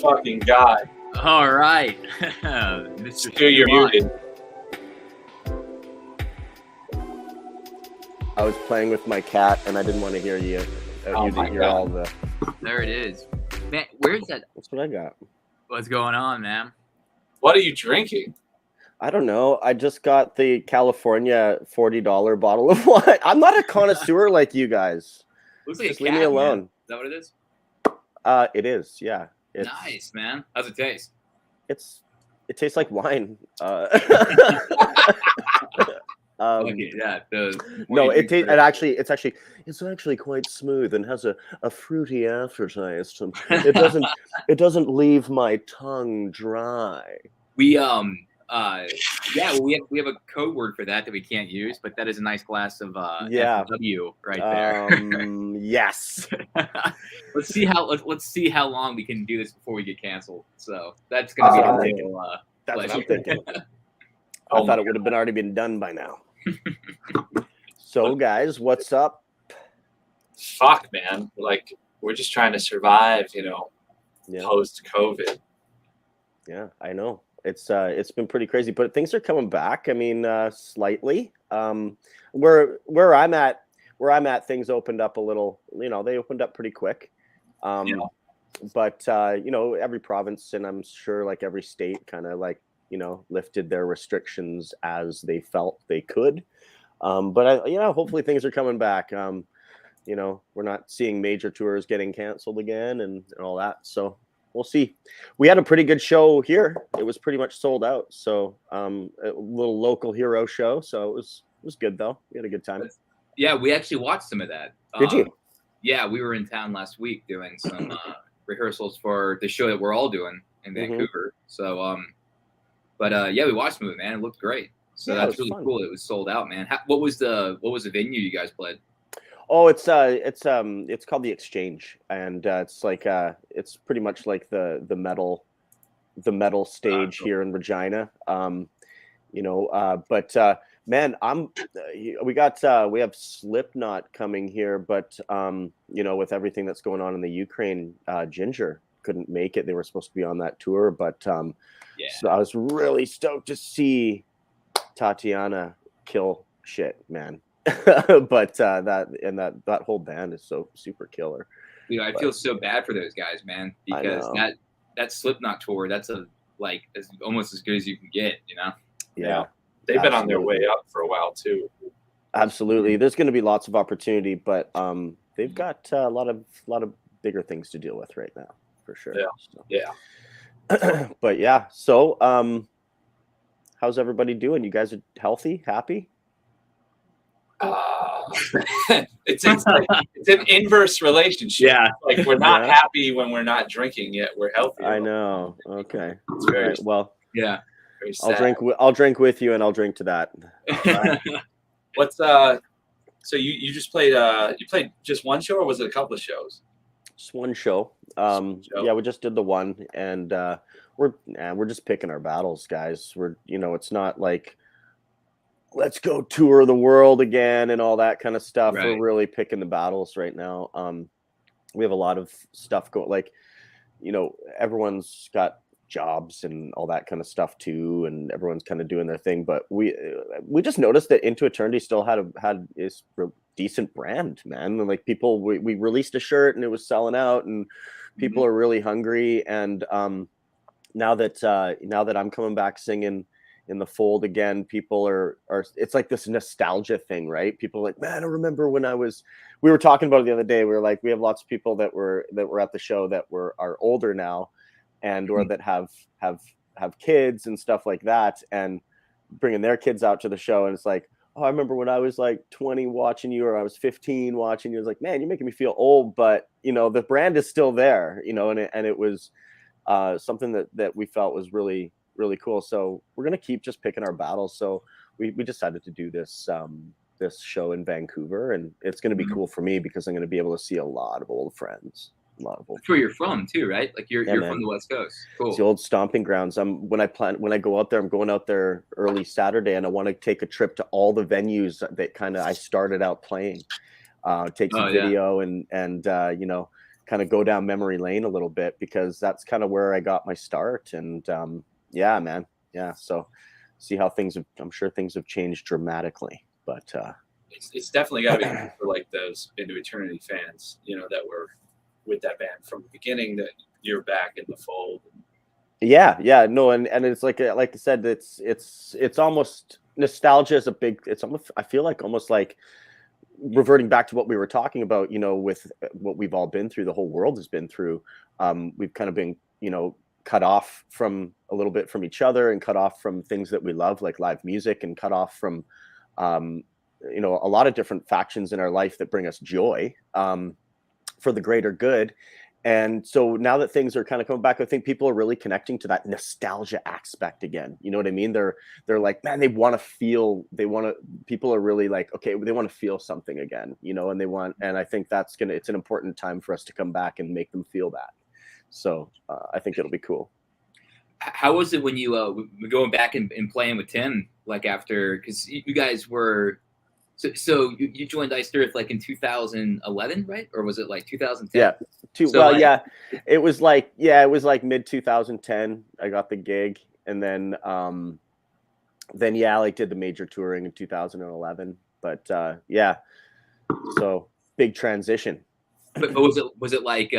fucking god. All right. Mr. Stu, you're muted. I was playing with my cat and I didn't want to hear you. Oh You my didn't hear God. all the. There it is. Man, where's that? That's what I got. What's going on, man? What are you drinking? I don't know. I just got the California $40 bottle of wine. I'm not a connoisseur like you guys. Looks like Just a leave cat, me alone. man. Is that what it is? It is. Yeah. It's, Nice, man. How's it taste? It tastes like wine. Okay, yeah. No, it's actually quite smooth and has a fruity aftertaste. And it doesn't leave my tongue dry. We yeah, well, we have a code word for that we can't use, but that is a nice glass of FW right there. Yes. Let's see how long we can do this before we get canceled. So that's gonna be a real That's what I'm pleasure. thinking. Oh I thought it would have already been done by now. So, guys, what's up? Fuck, man. Like, we're just trying to survive, Yeah, post COVID. yeah, I know. It's been pretty crazy, but things are coming back. I mean, slightly. Where I'm at, things opened up a little. They opened up pretty quick. But every province and I'm sure like every state kind of like lifted their restrictions as they felt they could. But hopefully things are coming back. We're not seeing major tours getting canceled again and all that. So we'll see. We had a pretty good show here. It was pretty much sold out. So a little local hero show. So it was good though. We had a good time. Yeah, we actually watched some of that. Did you? Yeah, we were in town last week doing some rehearsals for the show that we're all doing in Vancouver. So yeah, we watched some of it, man. It looked great. So Yeah, that's really fun. cool. It was sold out, man. What was the venue you guys played? Oh, it's called the Exchange, and it's like it's pretty much like the metal stage Cool. here in Regina. Man, we have Slipknot coming here, but with everything that's going on in the Ukraine, Ginger couldn't make it. They were supposed to be on that tour, but Yeah. so I was really stoked to see Tatiana kill shit, man. But that whole band is so super killer. I feel so bad for those guys, man, because that Slipknot tour, that's it's almost as good as you can get, Yeah. They've been on their way up for a while too. Absolutely. There's going to be lots of opportunity, but they've got a lot of bigger things to deal with right now, for sure. Yeah. So. Yeah. But yeah, so how's everybody doing? You guys are healthy, happy? It's an inverse relationship. Yeah. Like we're not Yeah. happy when we're not drinking, yet we're healthy. I know. Okay. It's very, Right, well, Yeah. very I'll sad. drink with you, and I'll drink to that. What's so you just played you played just one show or was it a couple of shows? Just one show. Show. Yeah, we just did the one, and we're just picking our battles, guys. We're it's not like let's go tour the world again and all that kind of stuff. Right. We're really picking the battles right now. We have a lot of stuff going. Like, everyone's got jobs and all that kind of stuff too, and everyone's kind of doing their thing. But we just noticed that Into Eternity still had this decent brand, man. And like people, we released a shirt and it was selling out, and people are really hungry. And now that I'm coming back singing in the fold again, people are it's like this nostalgia thing, right? People are like, man, I remember when we were talking about it the other day. We were like, we have lots of people that were at the show that are older now, and or that have kids and stuff like that, and bringing their kids out to the show, and it's like, oh, I remember when I was like 20 watching you, or I was 15 watching you. It's like, man, you're making me feel old, but the brand is still there, and it was something that we felt was really, really cool. So we're gonna keep just picking our battles. So we decided to do this this show in Vancouver, and it's gonna be cool for me because I'm gonna be able to see a lot of old friends. That's where you're from too, right? Like you're man. from the West Coast. Cool. It's the old stomping grounds. When I go out there, I'm going out there early Saturday, and I want to take a trip to all the venues that kind of I started out playing. Take some video and kind of go down memory lane a little bit, because that's kind of where I got my start. And yeah, man, yeah. So see how I'm sure things have changed dramatically, but it's definitely got to be for like those Into Eternity fans, that were with that band from the beginning, that you're back in the fold. Yeah, no, and it's like I said, it's almost nostalgia is a big. It's almost, I feel like, almost like reverting back to what we were talking about, with what we've all been through, the whole world has been through. We've kind of been, cut off from a little bit from each other, and cut off from things that we love, like live music, and cut off from, a lot of different factions in our life that bring us joy, for the greater good. And so now that things are kind of coming back, I think people are really connecting to that nostalgia aspect again. You know what I mean? They're like, man, people are really like, okay, they want to feel something again, and I think it's an important time for us to come back and make them feel that. So I think it'll be cool. How was it when you were going back and playing with Tim, like after, because you guys were, so you joined Iced Earth like in 2011, right? Or was it like 2010? Yeah. Yeah. It was like mid 2010. I got the gig, and then like did the major touring in 2011. But yeah, so big transition. But was it like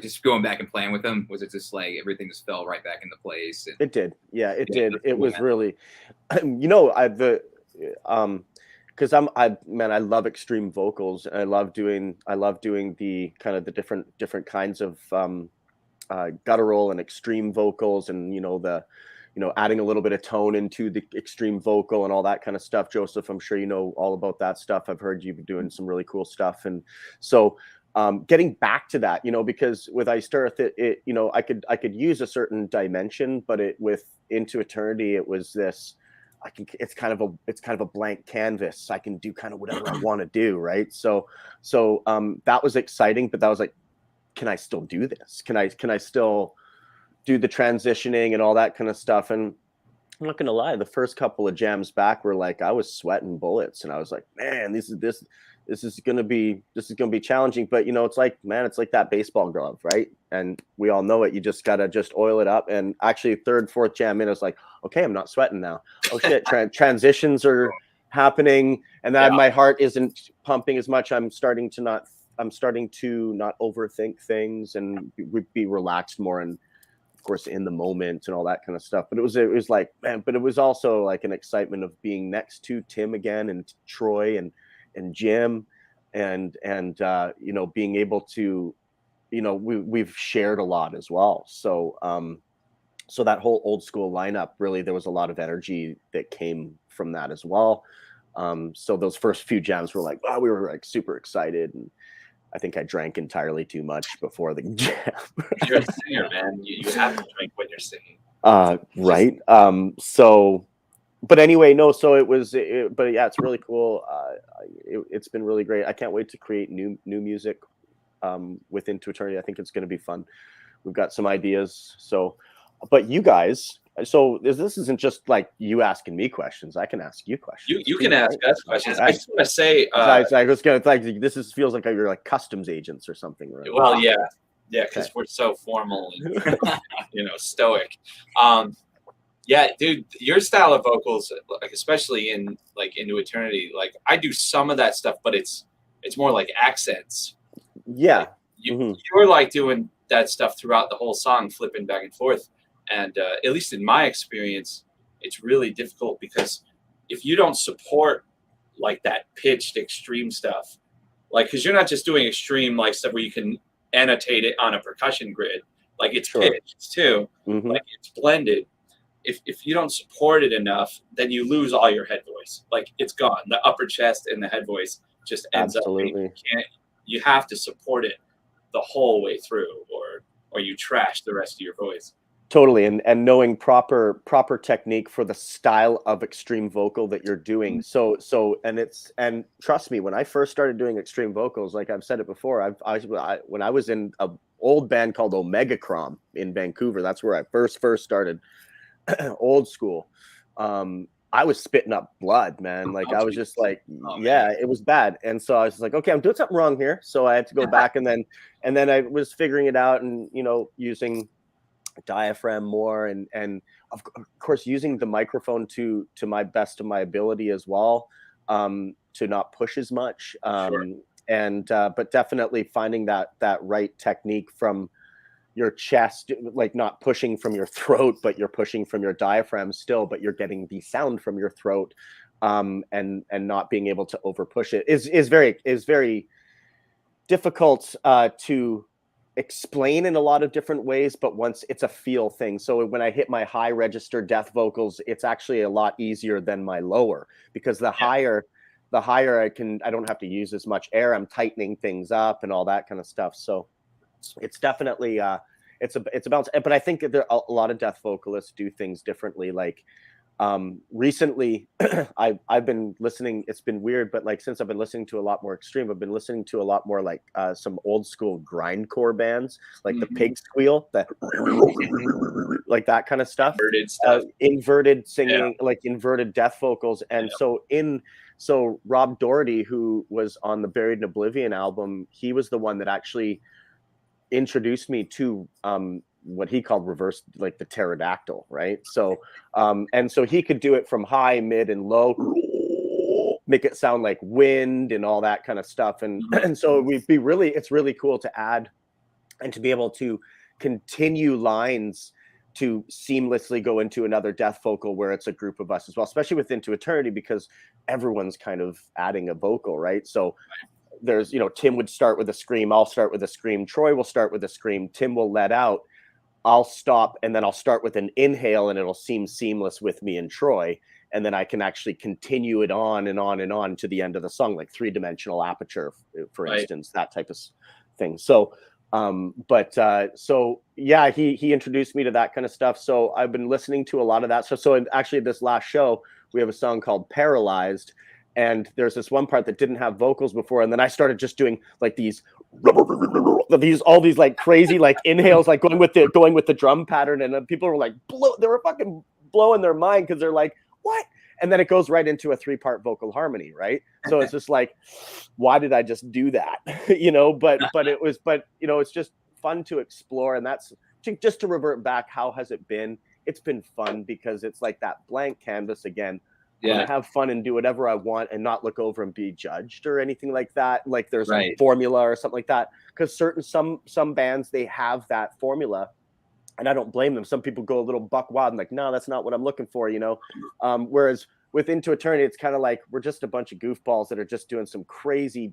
just going back and playing with them? Was it just like everything just fell right back into place? It did. Yeah, it did. It was man. really, because I love extreme vocals, and I love doing the kind of the different kinds of guttural and extreme vocals, and adding a little bit of tone into the extreme vocal and all that kind of stuff. Joseph, I'm sure you know all about that stuff. I've heard you've been doing some really cool stuff, and so getting back to that, because with Iced Earth, I could use a certain dimension, but with Into Eternity, it was this. It's kind of a blank canvas. I can do kind of whatever I want to do, right? So that was exciting, but that was like, can I still do this? Can I still do the transitioning and all that kind of stuff? And I'm not gonna lie, the first couple of jams back were like, I was sweating bullets, and I was like, man, this is gonna be challenging. But it's like, man, it's like that baseball glove, right? And we all know it. You just gotta oil it up. And actually, third, fourth jam in, I was like, okay, I'm not sweating now. Oh shit, transitions are happening, and then my heart isn't pumping as much. I'm starting to not overthink things and be relaxed more, and of course in the moment and all that kind of stuff. But it was like, man, but it was also like an excitement of being next to Tim again, and Troy and Jim, and being able to, we've shared a lot as well. So so that whole old school lineup, really, there was a lot of energy that came from that as well. So those first few jams were like, wow, we were like super excited, and I think I drank entirely too much before the jam. You're a singer, man. You have to drink when you're singing. Right. So, but anyway, no. So but yeah, it's really cool. It's been really great. I can't wait to create new music with Into Eternity. I think it's going to be fun. We've got some ideas. So, but you guys. So this isn't just like you asking me questions. I can ask you questions. You can ask us questions. Right. I just want to say, I was gonna like feels like you're like customs agents or something, right? Well, yeah, because we're so formal and stoic. Yeah, dude, your style of vocals, like especially in like Into Eternity, like I do some of that stuff, but it's more like accents. Yeah, like, you're like doing that stuff throughout the whole song, flipping back and forth. And at least in my experience, it's really difficult because if you don't support like that pitched extreme stuff, like, because you're not just doing extreme like stuff where you can annotate it on a percussion grid, like it's pitched too, like it's blended. If you don't support it enough, then you lose all your head voice. Like it's gone. The upper chest and the head voice just ends up being, you have to support it the whole way through, or you trash the rest of your voice. Totally, and knowing proper technique for the style of extreme vocal that you're doing. So and trust me, when I first started doing extreme vocals, like I've said it before, when I was in an old band called Omega Crom in Vancouver, that's where I first started, old school. I was spitting up blood, man. Like I was just like, it was bad. And so I was like, okay, I'm doing something wrong here. So I had to go back and then I was figuring it out and, using diaphragm more and of course using the microphone to my best of my ability as well, to not push as much. And but definitely finding that right technique from your chest, like not pushing from your throat, but you're pushing from your diaphragm still, but you're getting the sound from your throat, and not being able to over push it is very difficult to explain in a lot of different ways, but once it's a feel thing. So when I hit my high register death vocals, it's actually a lot easier than my lower, because the higher I don't have to use as much air. I'm tightening things up and all that kind of stuff. So it's definitely it's a balance. But I think there a lot of death vocalists do things differently. Like recently I've been listening, it's been weird, but like since I've been listening to a lot more extreme, I've been listening to a lot more like some old school grindcore bands, like the pig squeal, that like that kind of stuff, inverted singing, like inverted death vocals. And so Rob Doherty, who was on the Buried in Oblivion album, he was the one that actually introduced me to what he called reverse, like the pterodactyl, right? So and so he could do it from high, mid, and low, make it sound like wind and all that kind of stuff. And so it's really cool to add and to be able to continue lines to seamlessly go into another death vocal where it's a group of us as well, especially with Into Eternity, because everyone's kind of adding a vocal, right? So there's, Tim would start with a scream, I'll start with a scream, Troy will start with a scream, Tim will let out, I'll stop, and then I'll start with an inhale, and it'll seem seamless with me and Troy, and then I can actually continue it on and on and on to the end of the song, like 3-dimensional aperture, for instance, that type of thing. So he introduced me to that kind of stuff. So I've been listening to a lot of that. So actually this last show, we have a song called Paralyzed, and there's this one part that didn't have vocals before, and then I started just doing like all these like crazy like inhales, like going with the drum pattern, and then people were like they were fucking blowing their mind, because they're like, what? And then it goes right into a 3-part vocal harmony, right? So it's just like, why did I just do that? But it's just fun to explore. And that's just to revert back. How has it been? It's been fun, because it's like that blank canvas again. Yeah. I have fun and do whatever I want and not look over and be judged or anything like that. Like there's a formula or something like that. Because some bands, they have that formula, and I don't blame them. Some people go a little buck wild and like, no, that's not what I'm looking for, Whereas with Into Eternity, it's kind of like we're just a bunch of goofballs that are just doing some crazy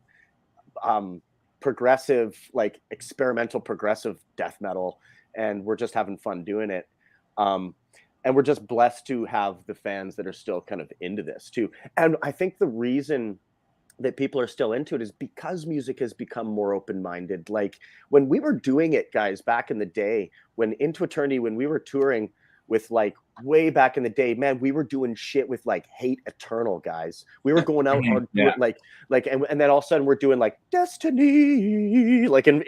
progressive, like experimental progressive death metal, and we're just having fun doing it. And we're just blessed to have the fans that are still kind of into this too. And I think the reason that people are still into it is because music has become more open-minded. Like when we were doing it, guys, back in the day, when Into Eternity, when we were touring with like way back in the day, man, we were doing shit with like Hate Eternal, guys. We were going out on and then all of a sudden we're doing like Destiny, like in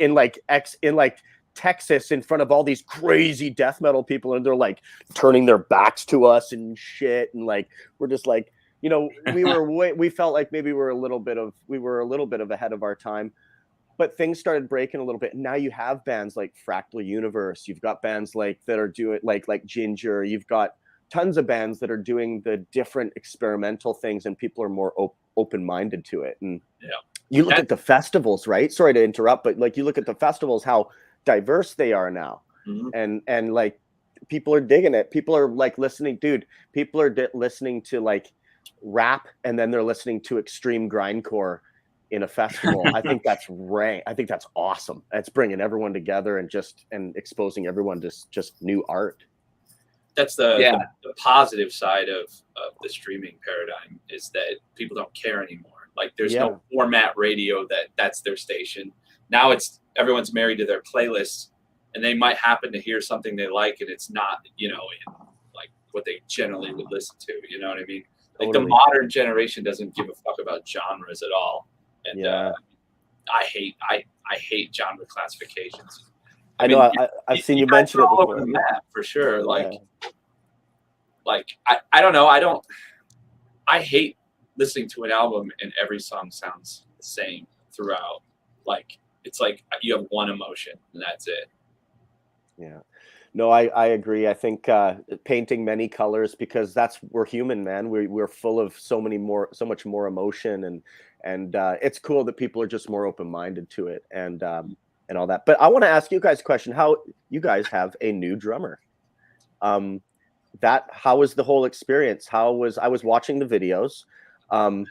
Texas, in front of all these crazy death metal people, and they're like turning their backs to us and shit, and like we're just like, we felt like maybe we were a little bit of ahead of our time, but things started breaking a little bit. And now you have bands like Fractal Universe, you've got bands like that are doing like Ginger, you've got tons of bands that are doing the different experimental things, and people are more open-minded to it. And you look at the festivals, right? Sorry to interrupt, but like you look at the festivals, how diverse they are now, and like people are digging it. People are like listening, dude. People are listening to like rap, and then they're listening to extreme grindcore in a festival. I think that's I think that's awesome. It's bringing everyone together and exposing everyone to just new art. That's the positive side of the streaming paradigm, is that people don't care anymore. Like there's no format radio that's their station. Now it's everyone's married to their playlists, and they might happen to hear something they like, and it's not, in like what they generally would listen to. You know what I mean? Like the modern generation doesn't give a fuck about genres at all. And I hate genre classifications. I know. I've seen you mention it before. Over the map, for sure. Like I don't know. I hate listening to an album and every song sounds the same throughout. Like it's like you have one emotion and that's it. Yeah. No, I agree. I think painting many colors, because we're human, man. We're full of so much more emotion, and it's cool that people are just more open-minded to it and all that. But I want to ask you guys a question. How you guys have a new drummer? How was the whole experience? I was watching the videos. God.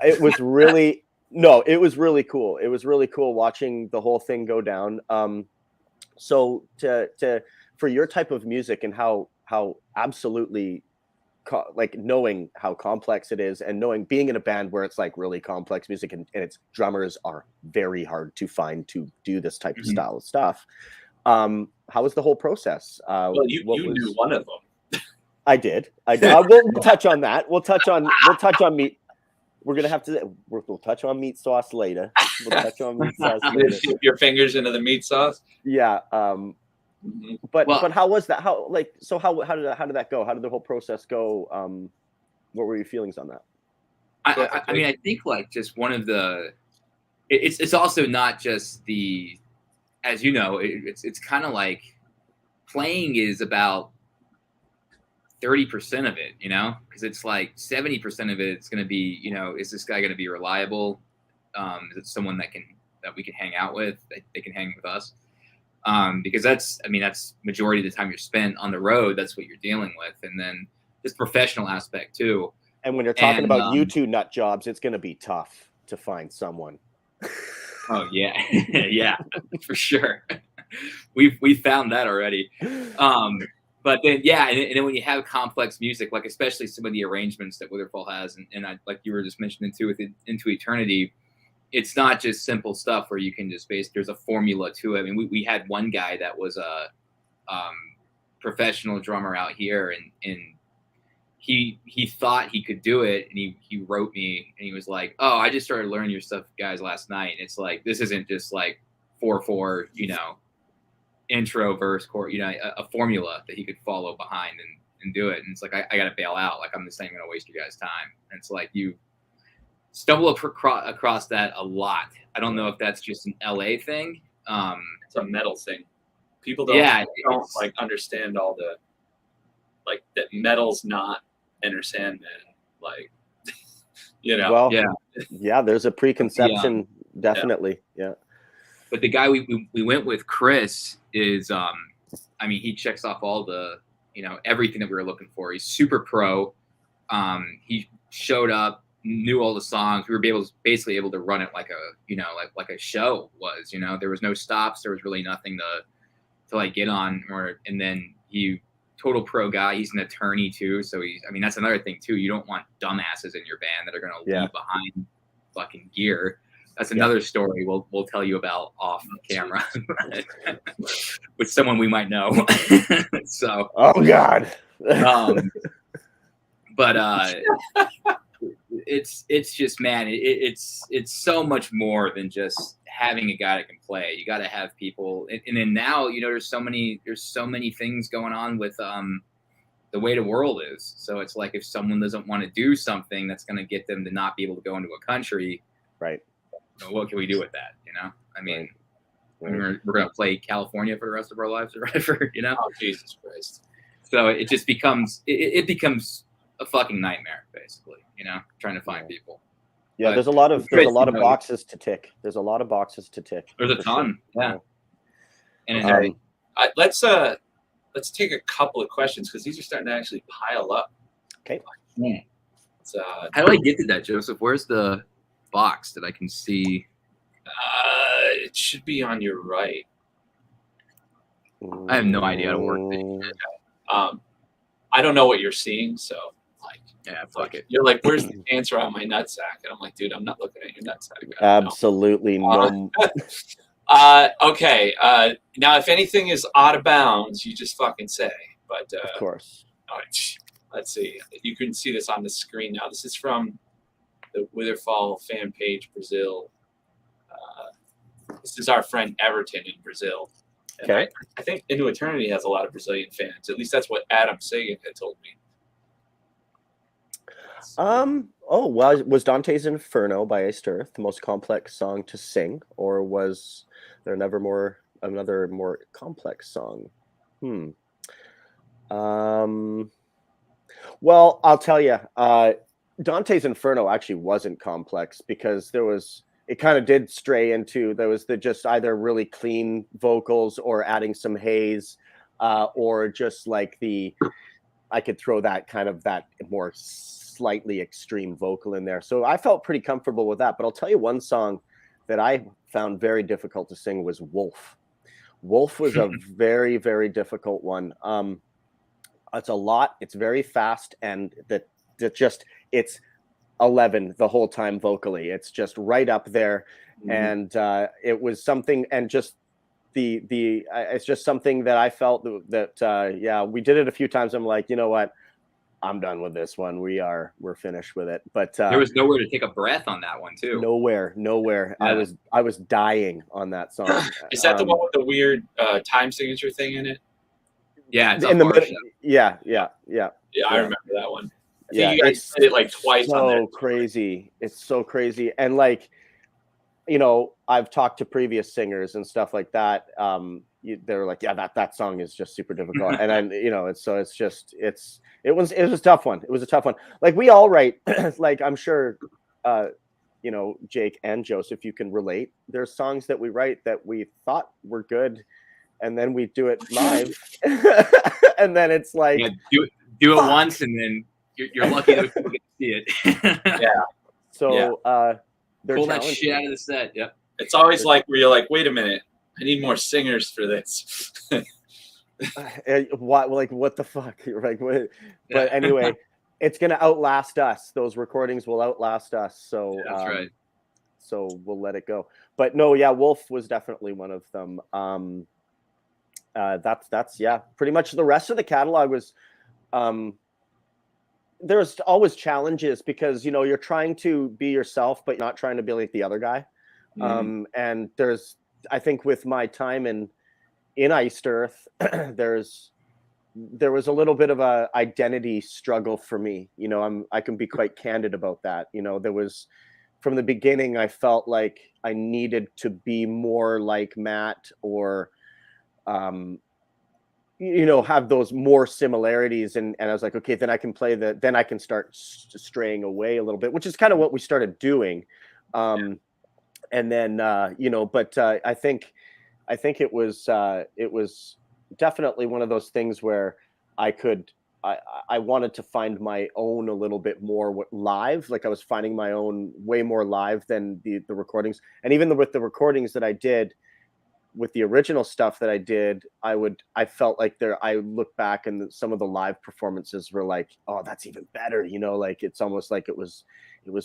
It was really no, it was really cool. It was really cool watching the whole thing go down. So for your type of music and how absolutely like knowing how complex it is, and being in a band where it's like really complex music, and its drummers are very hard to find to do this type of style of stuff. How was the whole process? Well, you knew one of them. I did. We'll touch on that. We'll touch on meat. We're gonna have to. We'll touch on meat sauce later. We'll touch on meat sauce later. Dip your fingers into the meat sauce. Yeah. But how was that? How did that go? How did the whole process go? What were your feelings on that? I mean, I think like just one of the. It's also not just the, as you know, it's kind of like playing is about 30% of it, because it's like 70% of it, it's going to be, is this guy going to be reliable? Is it someone that we can hang out with, that they can hang with us? Because that's majority of the time you're spent on the road. That's what you're dealing with. And then this professional aspect too. And when you're talking about you two nut jobs, it's going to be tough to find someone. Oh yeah. Yeah, for sure. We've found that already. But then, yeah, and then when you have complex music, like especially some of the arrangements that WItherfall has, and I, like you were just mentioning too, with Into Eternity, it's not just simple stuff where you can just there's a formula to it. I mean, we had one guy that was a professional drummer out here, and he thought he could do it, and he wrote me, and he was like, "Oh, I just started learning your stuff, guys, last night." And it's like, this isn't just like 4/4, intro, verse, chorus, a formula that he could follow behind and do it. And it's like, I got to bail out. Like, I'm just saying, I'm going to waste your guys' time. And it's like, you stumble across that a lot. I don't know if that's just an LA thing. It's a metal thing. People don't like understand all the, like, that metal's not Enter Sandman. Like, Well, yeah, there's a preconception, definitely. Yeah. But the guy we went with, Chris, is he checks off all the everything that we were looking for. He's super pro. He showed up, knew all the songs. We were basically able to run it like a like a show was. There was no stops. There was really nothing to like get on. And then he total pro guy. He's an attorney too. So that's another thing too. You don't want dumbasses in your band that are going to leave behind fucking gear. That's another story we'll tell you about off camera with someone we might know. So, oh God. But it's just, man, it's so much more than just having a guy that can play. You got to have people, and then now there's so many things going on with the way the world is. So it's like, if someone doesn't want to do something that's going to get them to not be able to go into a country, right? What can we do with that? We're going to play California for the rest of our lives or whatever, Oh, Jesus Christ. So it just becomes, it becomes a fucking nightmare, basically, trying to find people. Yeah. But there's a lot of boxes to tick. There's a lot of boxes to tick. There's a ton. Sure. Yeah. And let's take a couple of questions, because these are starting to actually pile up. Okay. Yeah. How do I get to that, Joseph? Where's the box that I can see? It should be on your right. I have no idea how to work this. I don't know what you're seeing, so fuck it. You're like, where's the answer on my nutsack? And I'm like, dude, I'm not looking at your nutsack. Absolutely no. Okay. Now, if anything is out of bounds, you just fucking say. But of course. All right, let's see. You can see this on the screen now. This is from the WItherfall fan page, Brazil. This is our friend Everton in Brazil. And Okay. I think Into Eternity has a lot of Brazilian fans. At least that's what Adam Sagan had told me. Oh, well, was Dante's Inferno by Iced Earth the most complex song to sing, or was there another more complex song? Well, I'll tell you, Dante's Inferno actually wasn't complex because it kind of did stray into, there was just either really clean vocals or adding some haze, or just like I could throw that more slightly extreme vocal in there. So I felt pretty comfortable with that. But I'll tell you one song that I found very difficult to sing was Wolf. Wolf was a very, very difficult one. It's a lot. It's very fast, and it's 11 the whole time vocally. It's just right up there, and it was something, and just it's just something that I felt that we did it a few times. I'm like, you know what, I'm done with this one. We're finished with it. But there was nowhere to take a breath on that one too. Nowhere. Yeah. I was dying on that song. Is that the one with the weird time signature thing in it? Yeah, it's in the middle. Yeah. Yeah, I remember that one. I think you guys did it like twice on there. Crazy. It's so crazy. And like, you know, I've talked to previous singers and stuff like that. They're like, yeah, that song is just super difficult. And then, you know, it was a tough one. It was a tough one. Like we all write, like I'm sure, you know, Jake and Joseph, you can relate. There's songs that we write that we thought were good, and then we do it live, and then it's like, do it once, and then you're lucky that people get to see it. Yeah. So pull that shit out of the set. Yep. It's always like where you're like, wait a minute, I need more singers for this. What the fuck? Like, but anyway, it's gonna outlast us. Those recordings will outlast us. So that's right. So we'll let it go. But no, yeah, Wolf was definitely one of them. That's pretty much the rest of the catalog was. There's always challenges because, you know, you're trying to be yourself, but you're not trying to be like the other guy. And I think with my time in Iced Earth, there was a little bit of a identity struggle for me. You know, I can be quite candid about that. You know, there was, from the beginning, I felt like I needed to be more like Matt, or, you know, have those more similarities. And I was like, okay, then I can then I can start straying away a little bit, which is kind of what we started doing. And then, you know, but I think it was definitely one of those things where I wanted to find my own a little bit more live. Like I was finding my own way more live than the recordings. And even with the recordings that I did, with the original stuff that I did, I felt like I look back and some of the live performances were like, oh, that's even better. You know, like it's almost like it was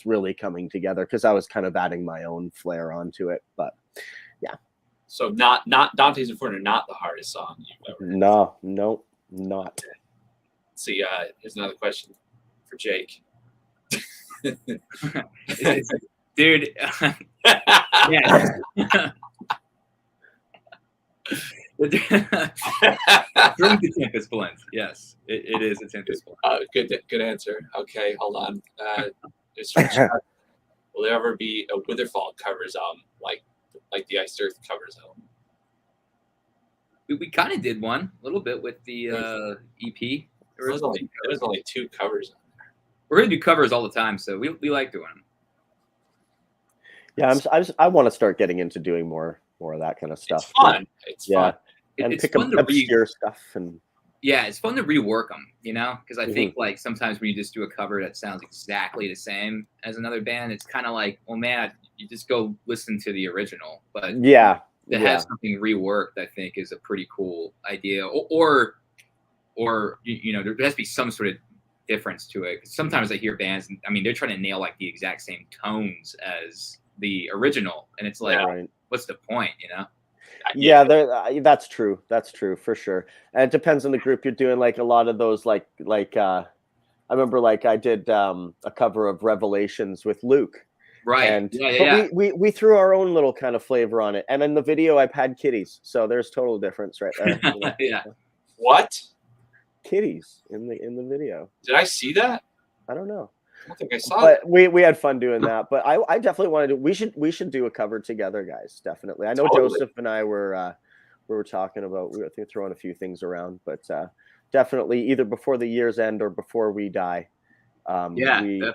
really coming together because I was kind of adding my own flair onto it. But yeah. So not Dante's Inferno, not the hardest song you've ever heard. No, not. Let's see, here's another question for Jake. Dude. Yeah. Drink the Tempest blend. Yes, it is a Tempest blend. Good answer. Okay, hold on. Will there ever be a Witherfall covers album like the Iced Earth covers album? We kind of did one a little bit with the EP. There was only 2 covers on there. We're gonna do covers all the time, so we like doing them. Yeah, I want to start getting into doing more of that kind of stuff. It's fun. It's fun. And it's pick fun up obscure stuff and. Yeah, it's fun to rework them, you know, because I think like sometimes when you just do a cover that sounds exactly the same as another band, it's kind of like, well, man, you just go listen to the original. But to have something reworked, I think, is a pretty cool idea. Or you know, there has to be some sort of difference to it. 'Cause sometimes I hear bands, I mean, they're trying to nail like the exact same tones as the original, and it's like, what's the point, you know? Yeah, that's true. That's true for sure. And it depends on the group you're doing. Like a lot of those, like I remember, like I did a cover of Revelations with Luke. Right. And we threw our own little kind of flavor on it. And in the video, I've had kitties, so there's total difference right there. You know? Yeah. What? Kitties in the video. Did I see that? I don't know. don't think I saw that. But we had fun doing that. But I definitely wanted to. We should do a cover together, guys. Definitely. I know Totally. Joseph and I were talking about, we were throwing a few things around, but definitely either before the year's end or before we die. Definitely.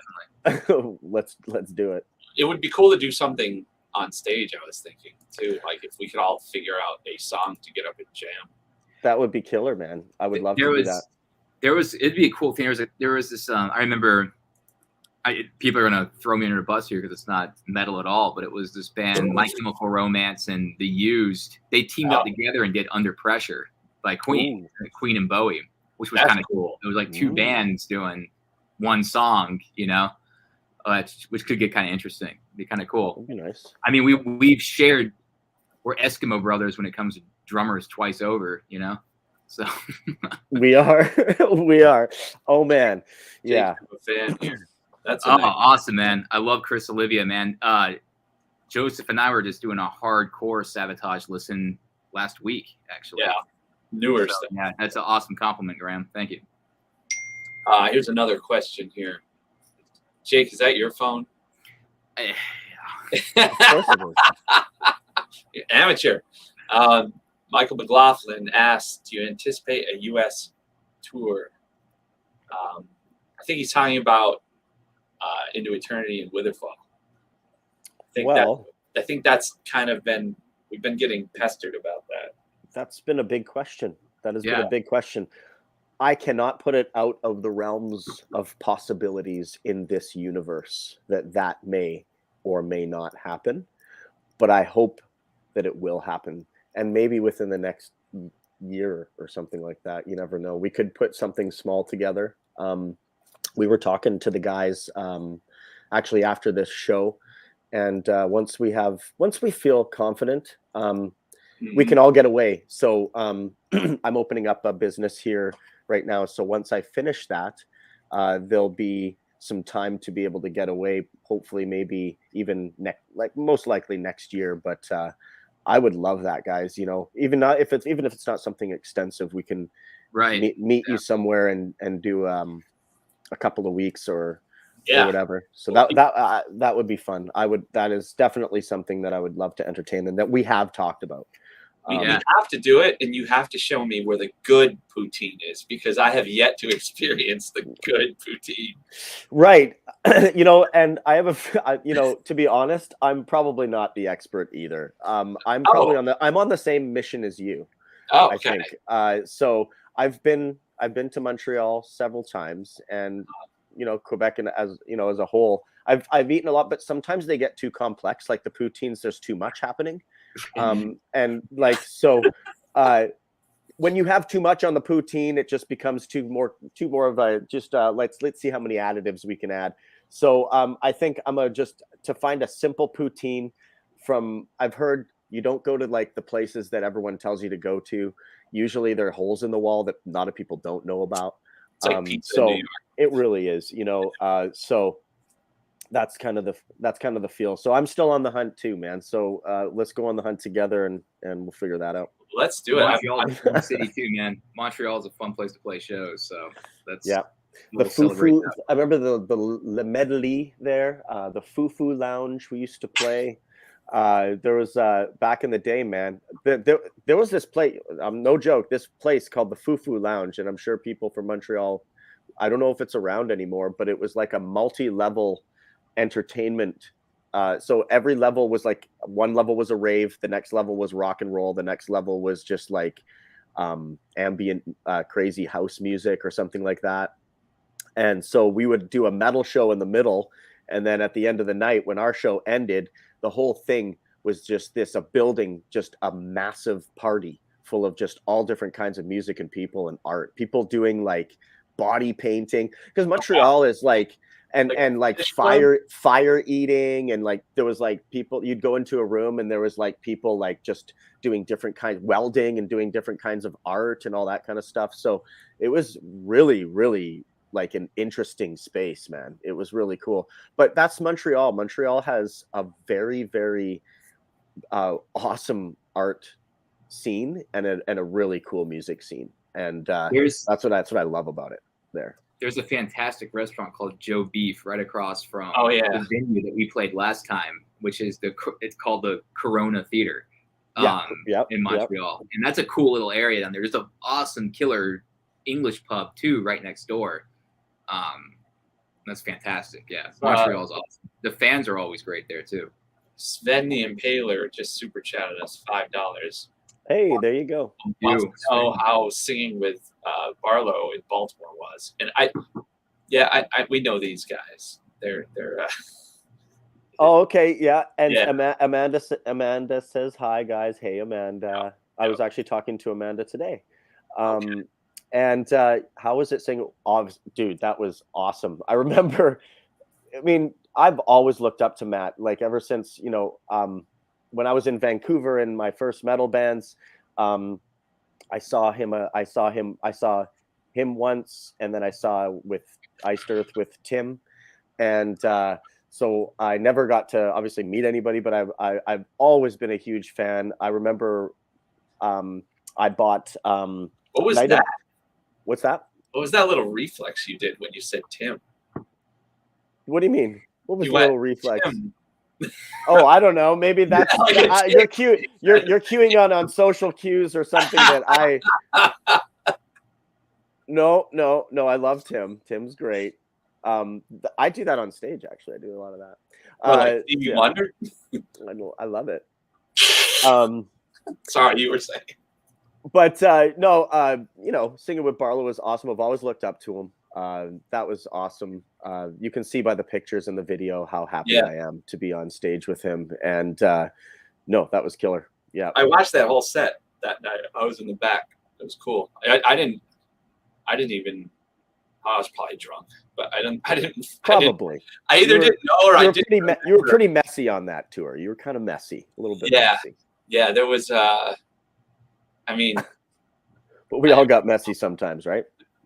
let's do it. It would be cool to do something on stage, I was thinking too. Like if we could all figure out a song to get up and jam. That would be killer, man. I would love to do that. It'd be a cool thing. There was this. I remember. People are gonna throw me under the bus here because it's not metal at all. But it was this band, My Chemical Romance and The Used. They teamed up together and did Under Pressure by Queen and Bowie, which was kind of cool. It was like two bands doing one song, you know, which could get kind of interesting. It'd be kind of cool. That'd be nice. I mean, we're Eskimo brothers when it comes to drummers twice over, you know. So we are. Oh man, yeah. I'm a fan here. That's awesome, man. I love Chris Olivia, man. Joseph and I were just doing a hardcore Sabotage listen last week, actually. Yeah, newer stuff. Yeah, that's an awesome compliment, Graham. Thank you. Here's another question here. Jake, is that your phone? Of course it is. Amateur. Michael McLaughlin asked, do you anticipate a U.S. tour? I think he's talking about Into Eternity and Witherfall. I think that's kind of we've been getting pestered about that. That's been a big question. That has been a big question. I cannot put it out of the realms of possibilities in this universe that may or may not happen, but I hope that it will happen. And maybe within the next year or something like that. You never know. We could put something small together. We were talking to the guys actually after this show, and once we feel confident, we can all get away. So I'm opening up a business here right now. So once I finish that, there'll be some time to be able to get away. Hopefully, maybe even most likely next year. But I would love that, guys. You know, even if it's not something extensive, we can meet you somewhere and do a couple of weeks or whatever. So that would be fun. That is definitely something that I would love to entertain and that we have talked about. You have to do it, and you have to show me where the good poutine is, because I have yet to experience the good poutine. Right. You know, and I have to be honest, I'm probably not the expert either. I'm probably on the same mission as you. Oh, I okay. think. So I've been to Montreal several times, and Quebec, and as a whole, I've eaten a lot, but sometimes they get too complex. Like the poutines, there's too much happening. And like, so when you have too much on the poutine, it just becomes too more of a just let's see how many additives we can add. So I think I'm to find a simple poutine from, I've heard you don't go to like the places that everyone tells you to go to. Usually there are holes in the wall that a lot of people don't know about. It's like pizza so in New York. It really is, so that's kind of the feel. So I'm still on the hunt too, man. So let's go on the hunt together and we'll figure that out. Let's do it. Montreal's a fun city too, man. Montreal is a fun place to play shows. So that's the Fufu. I remember the medley there. The Fufu Lounge we used to play. There was back in the day, man. There was this place. No joke. This place called the Fufu Lounge, and I'm sure people from Montreal. I don't know if it's around anymore, but it was like a multi-level entertainment. So every level was like, one level was a rave, the next level was rock and roll, the next level was just like ambient crazy house music or something like that. And so we would do a metal show in the middle, and then at the end of the night when our show ended, the whole thing was just just a massive party full of just all different kinds of music and people and art, people doing like body painting, because Montreal is like and like fire eating, and like there was like people, you'd go into a room and there was like people like just doing different kinds, welding and doing different kinds of art and all that kind of stuff. So it was really, really like an interesting space, man. It was really cool. But that's Montreal. Montreal has a very, very awesome art scene and a really cool music scene. And that's what I love about it there. there's a fantastic restaurant called Joe Beef right across from Oh, yeah. the venue that we played last time, which is it's called the Corona Theater in Montreal. And that's a cool little area down there. There's an awesome killer English pub too right next door. That's fantastic. Yeah, Montreal's awesome. The fans are always great there too. Sven the Impaler just super chatted us $5. Hey, there you go. Wants to know how singing with Barlow in Baltimore was, and we know these guys. They're Oh, okay, yeah. And Yeah. Amanda says hi, guys. Hey, Amanda. I was actually talking to Amanda today. And how was it singing? Dude, that was awesome. I remember. I mean, I've always looked up to Matt, like ever since when I was in Vancouver in my first metal bands. I saw him once, and then I saw with Iced Earth with Tim, and so I never got to obviously meet anybody, but I've always been a huge fan. I remember I bought what was that? What's that? What was that little reflex you did when you said Tim? What do you mean? What was You the little went, reflex? Tim. Oh, I don't know. Maybe that's Like you're cute. You're queuing on social cues or something that I. No. I love Tim. Tim's great. I do that on stage. Actually, I do a lot of that. Like Stevie Wonder. I love it. Sorry, you were saying. But no, singing with Barlow was awesome. I've always looked up to him. That was awesome. You can see by the pictures in the video how happy I am to be on stage with him. And no, that was killer. Yeah, I watched that whole set that night. I was in the back. It was cool. I didn't even. I was probably drunk, but I didn't. Probably. I either didn't know or I didn't. You were pretty messy on that tour. You were kind of messy, a little bit messy. Yeah, there was. I mean, but we all got messy sometimes, right?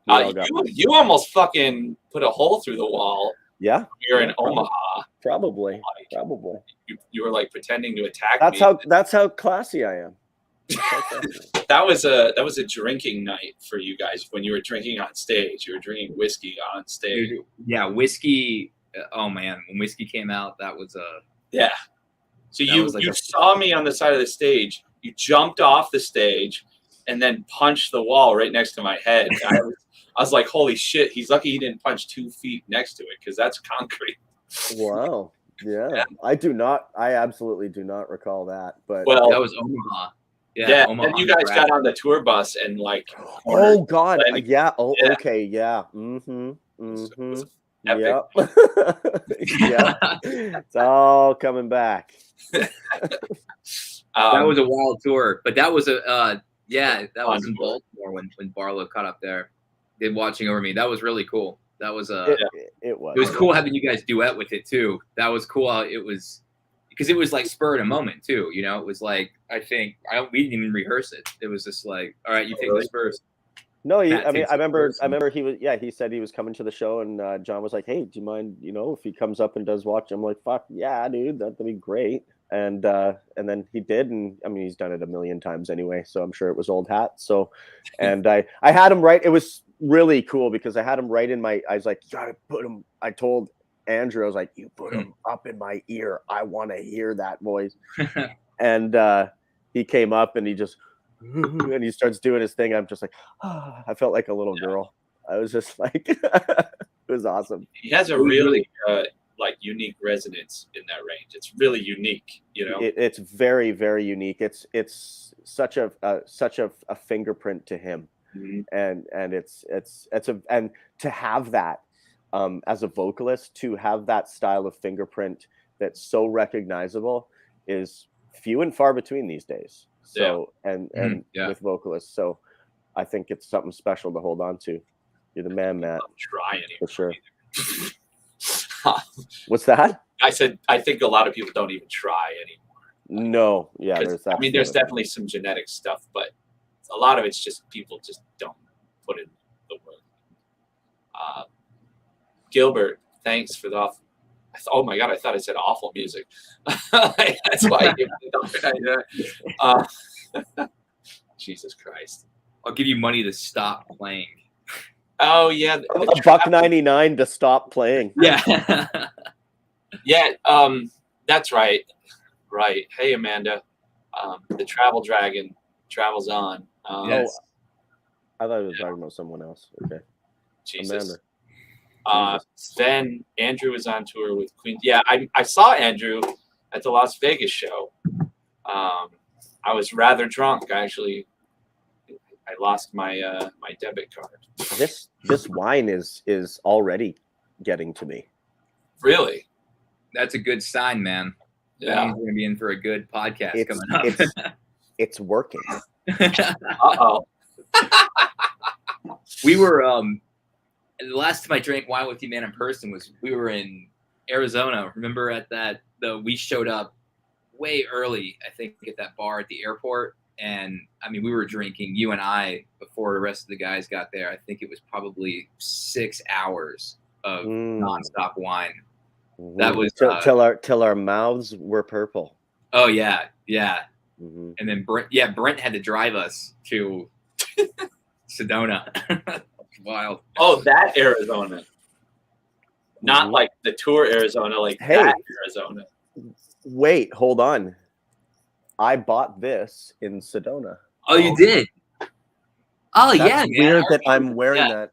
You almost fucking put a hole through the wall. Yeah, you're in Omaha. Probably. You were like pretending to attack me. That's how classy I am. That was a drinking night for you guys when you were drinking on stage. You were drinking whiskey on stage. Yeah, whiskey. Oh man, when whiskey came out, that was yeah. So you saw me on the side of the stage. You jumped off the stage and then punched the wall right next to my head. I was like, holy shit, he's lucky he didn't punch 2 feet next to it because that's concrete. Wow. Yeah. I absolutely do not recall that. But that was Omaha. Yeah. Omaha, and you guys got on the tour bus and like oh god. Yeah. Oh, yeah. Okay. Yeah. Yeah. Yeah. It's all coming back. That was a wild tour, but that was that was in Baltimore when Barlow caught up there. Did Watching Over Me. That was really cool. That was it was cool having you guys duet with it too. That was cool. It was because it was like spur of a moment too. You know, it was like we didn't even rehearse it. It was just like, all right, you take this first. No, I remember he said he was coming to the show, and John was like, hey, do you mind, if he comes up and does watch? I'm like, fuck yeah, dude, that'd be great. And then he did, and I mean, he's done it a million times anyway, so I'm sure it was old hat. So, and I had him right. It was really cool because I had him right in my. I was like, you gotta put him. I told Andrew, I was like, you put him up in my ear. I want to hear that voice. And he came up and he just. And he starts doing his thing. I'm just like, I felt like a little girl. I was just like, it was awesome. He has a really like unique resonance in that range. It's really unique, It's very, very unique. It's such a fingerprint to him, and and to have that as a vocalist, to have that style of fingerprint that's so recognizable is few and far between these days. So and with vocalists, so I think it's something special to hold on to. You're the man, Matt. I'm trying for sure. What's that? I said I think a lot of people don't even try anymore. No, yeah. There's definitely some genetic stuff, but a lot of it's just people just don't put in the work. Gilbert, thanks for the. Oh my god! I thought I said awful music. That's why I gave it. Jesus Christ! I'll give you money to stop playing. Oh yeah, A buck 99 to stop playing. Yeah. Yeah, that's right. Right. Hey, Amanda. The travel dragon travels on. Yes. I thought you were talking about someone else. Okay. Jesus. Amanda. Then Andrew was on tour with Queen. Yeah, I saw Andrew at the Las Vegas show. I was rather drunk. I lost my my debit card. This wine is already getting to me. Really? That's a good sign, man. That Yeah. means we're gonna be in for a good podcast coming up. It's working. Uh-oh. We were the last time I drank wine with you, man, in person we were in Arizona. Remember we showed up way early, I think, at that bar at the airport. And I mean, we were drinking, you and I, before the rest of the guys got there. I think it was probably 6 hours of nonstop wine. That was till our mouths were purple. Oh yeah. Mm-hmm. And then Brent had to drive us to Sedona. Wild. Oh, that Arizona. Not like the tour Arizona, like that Arizona. Wait, hold on. I bought this in Sedona. Oh, you did? Oh, That's yeah. Weird that I'm wearing that.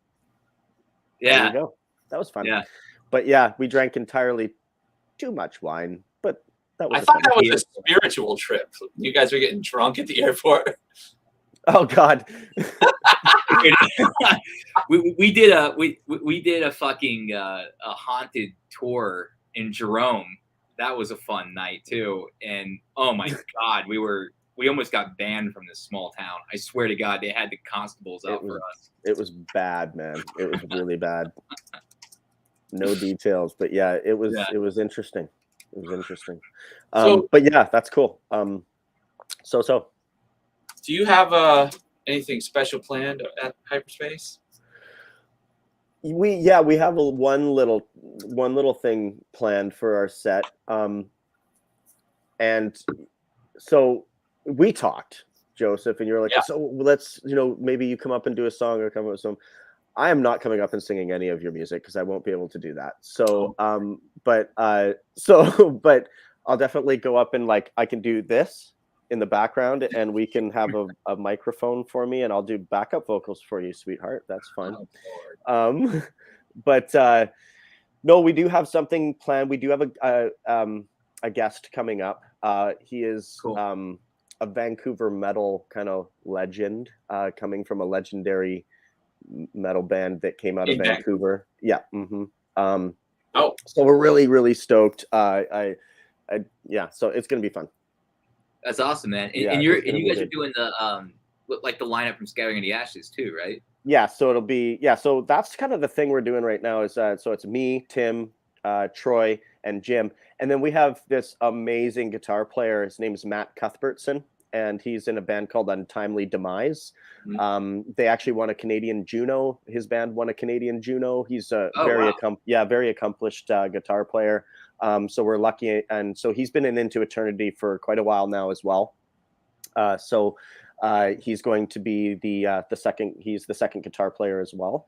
Yeah. There you go. That was fun. Yeah. But yeah, we drank entirely too much wine. But that was I thought that was a spiritual trip. You guys were getting drunk at the airport. Oh God. we did a fucking a haunted tour in Jerome. That was a fun night too. And oh my God, we almost got banned from this small town. I swear to God, they had the constables out for us. It was bad, man. It was really bad. No details, but yeah, it was interesting. It was interesting. But yeah, that's cool. So. Do you have anything special planned at Hyperspace? We have one little thing planned for our set, and so we talked, Joseph, and you're like, so let's maybe you come up and do a song or come up with some. I am not coming up and singing any of your music because I won't be able to do that. So but I'll definitely go up and I can do this in the background, and we can have a microphone for me, and I'll do backup vocals for you, sweetheart. That's fun. But no, we do have something planned. We do have a guest coming up. He is cool. A Vancouver metal kind of legend, coming from a legendary metal band that came out of Vancouver. Yeah. Mm-hmm. So we're really, really stoked. So it's gonna be fun. That's awesome, man. And you guys are doing the the lineup from Scattering in the Ashes too, right? Yeah. So it'll be so that's kind of the thing we're doing right now is so it's me, Tim, Troy, and Jim, and then we have this amazing guitar player. His name is Matt Cuthbertson, and he's in a band called Untitled Chapter. They actually won a Canadian Juno. His band won a Canadian Juno. He's a very accomplished guitar player. So we're lucky, and so he's been in Into Eternity for quite a while now as well. He's going to be the second. He's the second guitar player as well.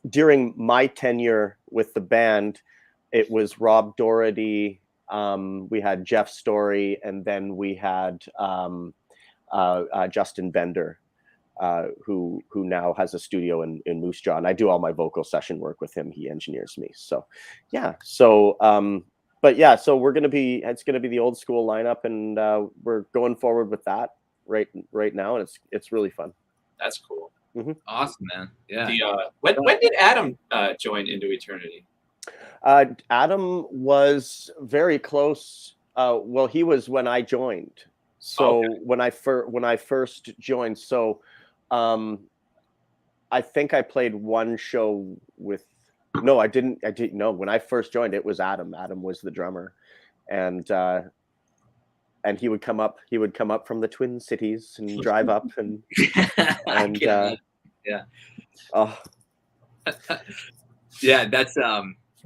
During my tenure with the band, it was Rob Doherty. We had Jeff Story, and then we had Justin Bender, who now has a studio in Moose Jaw, and I do all my vocal session work with him. He engineers me. So, yeah. So, so it's gonna be the old school lineup, and we're going forward with that right now, and it's really fun. That's cool. Mm-hmm. Awesome, man. Yeah. When did Adam join Into Eternity? Adam was very close. Well, he was when I joined. So when I first joined, so I think I played one show with. No, I didn't. No, when I first joined, it was Adam. Adam was the drummer, and he would come up. He would come up from the Twin Cities and drive up and yeah. Oh, yeah. That's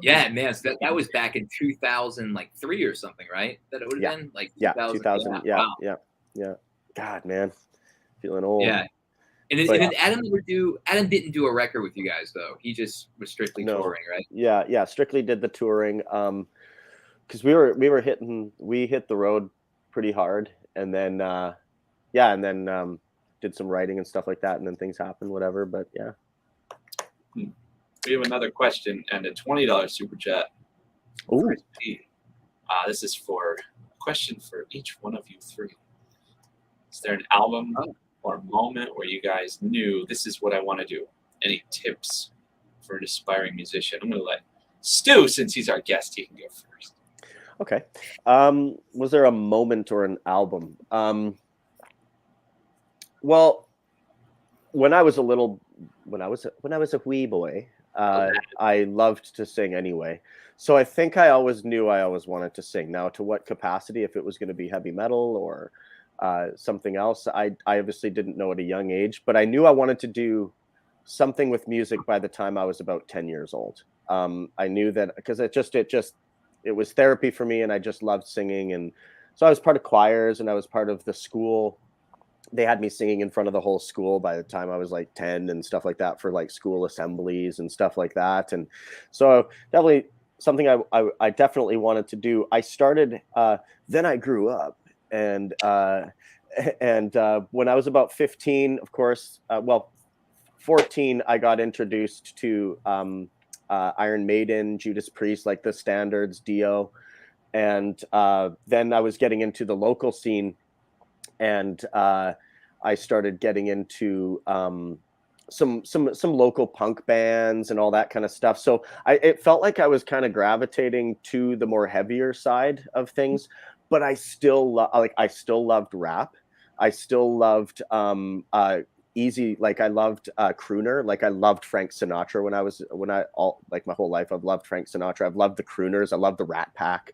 Yeah, man. So that was back in 2003 or something, right? That it would have been 2000. 2000. Yeah, wow. Yeah. God, man, feeling old. Yeah. And then Adam didn't do a record with you guys though. He just was strictly touring, right? Yeah, strictly did the touring. Because we hit the road pretty hard, and then did some writing and stuff like that, and then things happened, whatever. But yeah. We have another question and a $20 super chat. Ooh. This is for a question for each one of you three. Is there an album or moment where you guys knew this is what I want to do? Any tips for an aspiring musician? I'm going to let Stu, since he's our guest, he can go first. Okay. Was there a moment or an album? Well, when I was a wee boy, I loved to sing anyway. So I think I always knew I always wanted to sing. Now, to what capacity, if it was going to be heavy metal or something else, I obviously didn't know at a young age, but I knew I wanted to do something with music by the time I was about 10 years old. I knew that because it was therapy for me, and I just loved singing. And so I was part of choirs, and I was part of the school. They had me singing in front of the whole school by the time I was like 10 and stuff like that, for like school assemblies and stuff like that. And so definitely something I definitely wanted to do. I started, then I grew up, and when I was about 15, of course, 14, I got introduced to Iron Maiden, Judas Priest, like the standards, Dio. And then I was getting into the local scene, and I started getting into some local punk bands and all that kind of stuff. So it felt like I was kind of gravitating to the more heavier side of things, but I still loved rap. I still loved easy, like I loved crooner. Like I loved Frank Sinatra my whole life. I've loved Frank Sinatra. I've loved the crooners. I loved the Rat Pack.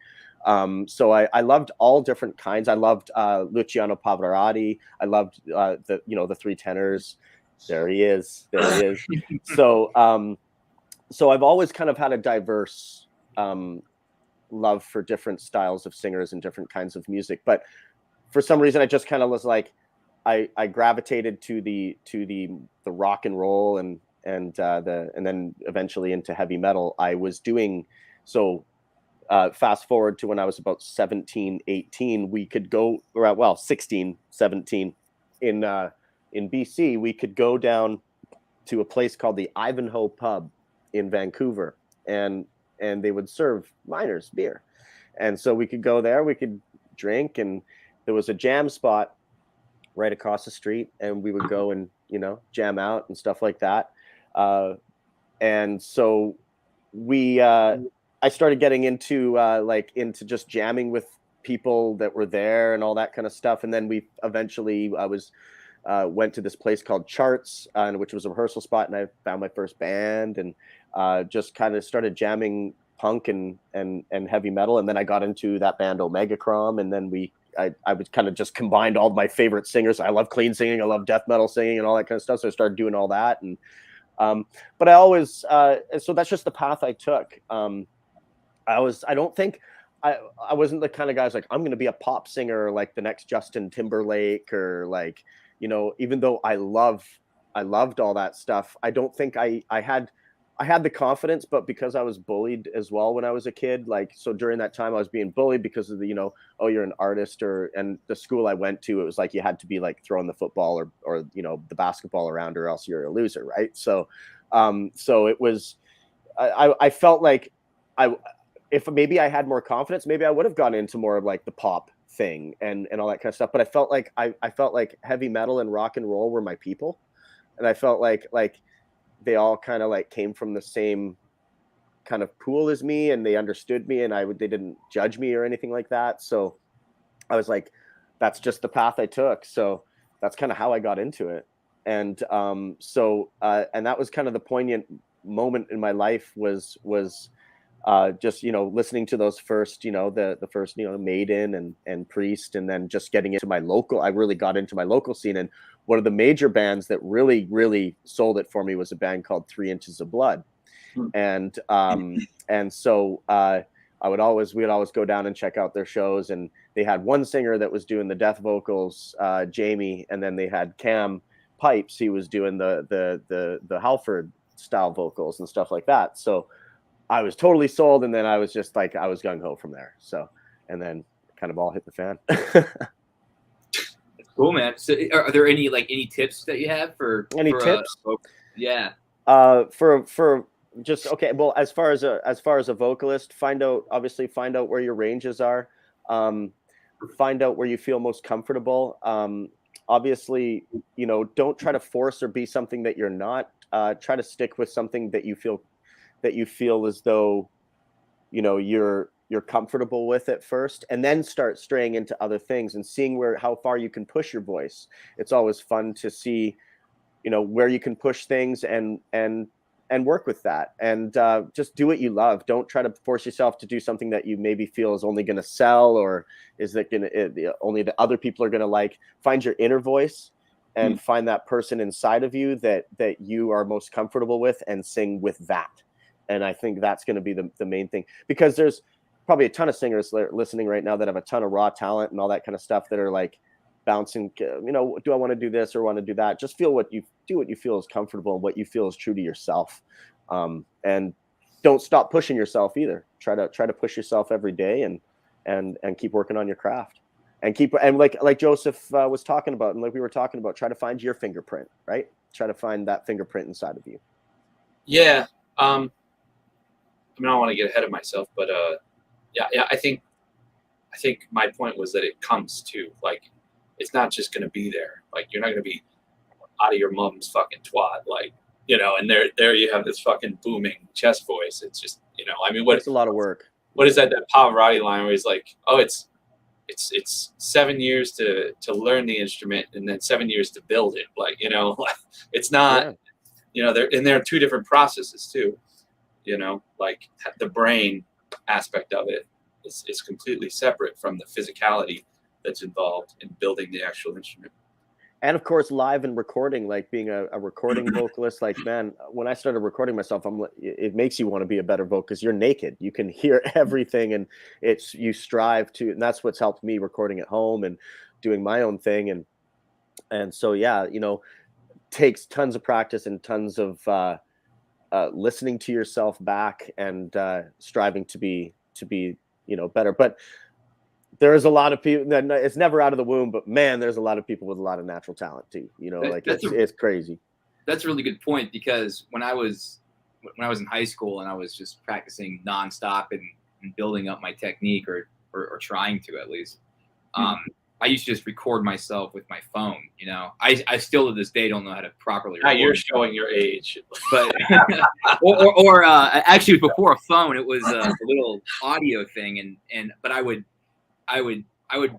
So I loved all different kinds. I loved Luciano Pavarotti. I loved the Three Tenors. There he is. So I've always kind of had a diverse love for different styles of singers and different kinds of music. But for some reason, I just kind of was like, I gravitated to the rock and roll and then eventually into heavy metal. I was doing so. Fast forward to when I was about 17, 18, we could go, 16, 17 in BC, we could go down to a place called the Ivanhoe Pub in Vancouver, and they would serve miners beer. And so we could go there, we could drink, and there was a jam spot right across the street, and we would go and, jam out and stuff like that. And so I started getting into just jamming with people that were there and all that kind of stuff. And then I went to this place called Charts, which was a rehearsal spot, and I found my first band, and just kind of started jamming punk and heavy metal. And then I got into that band Omegacrom, and then I would kind of just combined all my favorite singers. I love clean singing, I love death metal singing and all that kind of stuff. So I started doing all that. And but I always so that's just the path I took. I wasn't the kind of guy who's like, I'm going to be a pop singer like the next Justin Timberlake, or like, even though I loved all that stuff, I don't think I had the confidence, but because I was bullied as well when I was a kid, like, so during that time I was being bullied because of the, oh, you're an artist, and the school I went to, it was like, you had to be like throwing the football or the basketball around, or else you're a loser. Right. So it was, I felt like if maybe I had more confidence, maybe I would have gone into more of like the pop thing and all that kind of stuff. But I felt like I felt like heavy metal and rock and roll were my people. And I felt like they all kind of like came from the same kind of pool as me, and they understood me, and they didn't judge me or anything like that. So I was like, that's just the path I took. So that's kind of how I got into it. And and that was kind of the poignant moment in my life was just listening to those first the first Maiden and Priest, and then just getting into I really got into my local scene. And one of the major bands that really sold it for me was a band called 3 Inches of Blood. And so we'd always go down and check out their shows, and they had one singer that was doing the death vocals, Jamie, and then they had Cam pipes, he was doing the Halford style vocals and stuff like that. So I was totally sold, and then I was just like, I was gung ho from there. So, and then kind of all hit the fan. Cool, man. So are there any tips that you have for tips? Yeah. For just okay. Well, as far as a vocalist, find out where your ranges are. Find out where you feel most comfortable. Obviously, don't try to force or be something that you're not. Try to stick with something that you feel as though, you're comfortable with it first, and then start straying into other things and seeing how far you can push your voice. It's always fun to see, where you can push things and work with that, and just do what you love. Don't try to force yourself to do something that you maybe feel is only going to sell, or is that going to only the other people are going to like. Find your inner voice and find that person inside of you that you are most comfortable with, and sing with that. And I think that's going to be the main thing, because there's probably a ton of singers listening right now that have a ton of raw talent and all that kind of stuff that are like bouncing, do I want to do this or want to do that? Just do what you feel is comfortable and what you feel is true to yourself. And don't stop pushing yourself either. Try to push yourself every day, and keep working on your craft, and like Joseph was talking about, and like we were talking about, try to find your fingerprint, right? Try to find that fingerprint inside of you. Yeah. I don't want to get ahead of myself, but yeah, I think my point was that it comes to, like, it's not just going to be there. Like, you're not going to be out of your mom's fucking twat, like, and there you have this fucking booming chest voice. It's just, I mean, It's a lot of work. What is that Pavarotti line where he's like, oh, it's 7 years to learn the instrument and then 7 years to build it. Like, it's not, there are two different processes too. Like the brain aspect of it is completely separate from the physicality that's involved in building the actual instrument. And of course, live and recording, like being a recording vocalist, like, man, when I started recording myself, it makes you want to be a better vocalist, because you're naked. You can hear everything, and you strive to, and that's what's helped me recording at home and doing my own thing. And so, yeah, takes tons of practice and tons of listening to yourself back, and striving to be better. But there's a lot of people that it's never out of the womb, but man, there's a lot of people with a lot of natural talent too. It's crazy. That's a really good point, because when I was in high school and I was just practicing nonstop and building up my technique, or trying to, at least, I used to just record myself with my phone. I still to this day don't know how to properly record. Now you're showing your age. But or actually before a phone, it was a little audio thing, but I would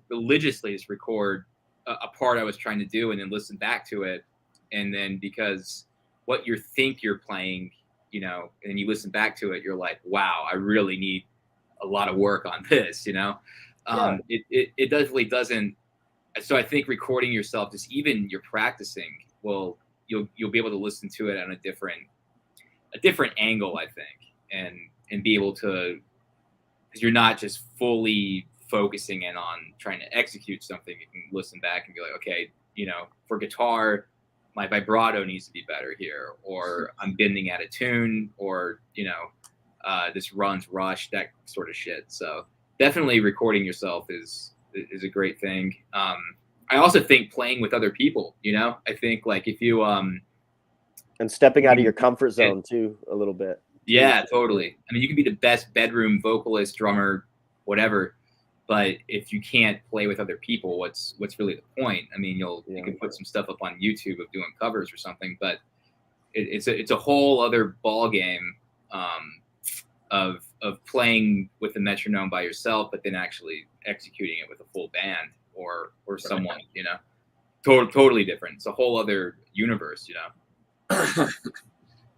religiously just record a part I was trying to do, and then listen back to it. And then, because what you think you're playing, and you listen back to it, you're like, wow, I really need a lot of work on this, It definitely doesn't. So I think recording yourself, just even you're practicing, you'll be able to listen to it on a different angle, I think, and be able to, because you're not just fully focusing in on trying to execute something. You can listen back and be like, okay, for guitar, my vibrato needs to be better here, or I'm bending out of tune, or this runs rushed, that sort of shit. So definitely recording yourself is a great thing. I also think playing with other people, I think, like, if you and stepping out of your comfort zone too a little bit. Yeah, totally. I mean, you can be the best bedroom vocalist, drummer, whatever, but if you can't play with other people, what's really the point? I mean, you can put some stuff up on YouTube of doing covers or something, but it's a whole other ball game of playing with the metronome by yourself, but then actually executing it with a full band or someone, totally different. It's a whole other universe,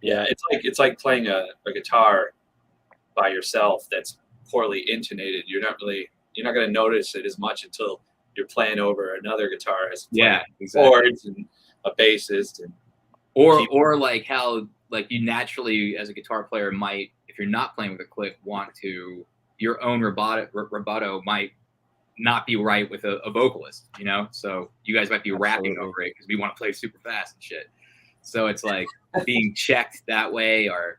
Yeah, it's like playing a guitar by yourself that's poorly intonated. You're not going to notice it as much until you're playing over another guitarist. Yeah, exactly. Chords and a bassist, and or like how, like, you naturally as a guitar player might, if you're not playing with a click, want to, your own rubato might not be right with a vocalist, you know? So you guys might be rapping Absolutely. over it because we want to play super fast and shit. So it's like being checked that way, or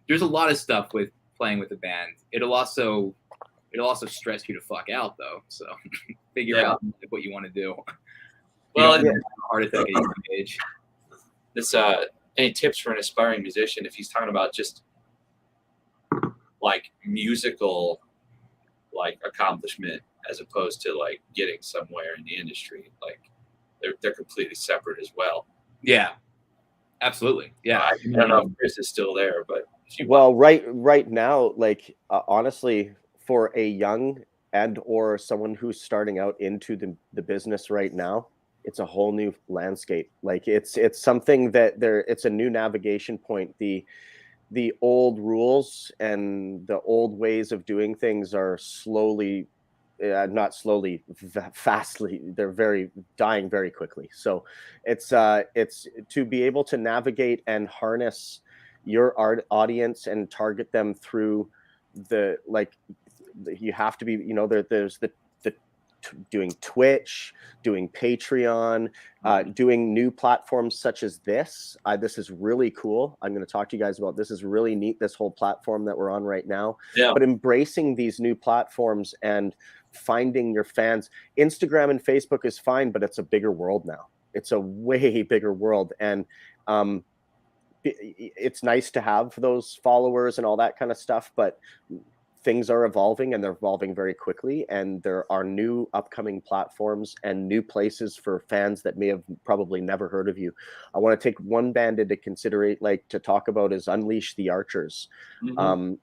there's a lot of stuff with playing with a band. It'll also stress you to fuck out though. So figure out what you want to do. Well, you don't have a heart attack at a young age. This any tips for an aspiring musician if he's talking about just like musical like accomplishment as opposed to like getting somewhere in the industry? Like they're completely separate as well. Yeah, absolutely. Yeah, I don't know if Chris is still there, but well, right now, like honestly, for a young and or someone who's starting out into the business right now, it's a whole new landscape. Like it's something that it's a new navigation point. The old rules and the old ways of doing things are slowly, not slowly, fastly, they're dying very quickly. So it's to be able to navigate and harness your audience and target them through you have to be, there's the doing Twitch, doing Patreon, doing new platforms such as this. This is really cool. I'm going to talk to you guys about this. Is really neat, this whole platform that we're on right now. Yeah. But embracing these new platforms and finding your fans. Instagram and Facebook is fine, but it's a bigger world now. It's a way bigger world. And it's nice to have those followers and all that kind of stuff, but things are evolving, and they're evolving very quickly, and there are new upcoming platforms and new places for fans that may have probably never heard of you. I want to take one band into consideration, like to talk about, is Unleash the Archers. Mm-hmm.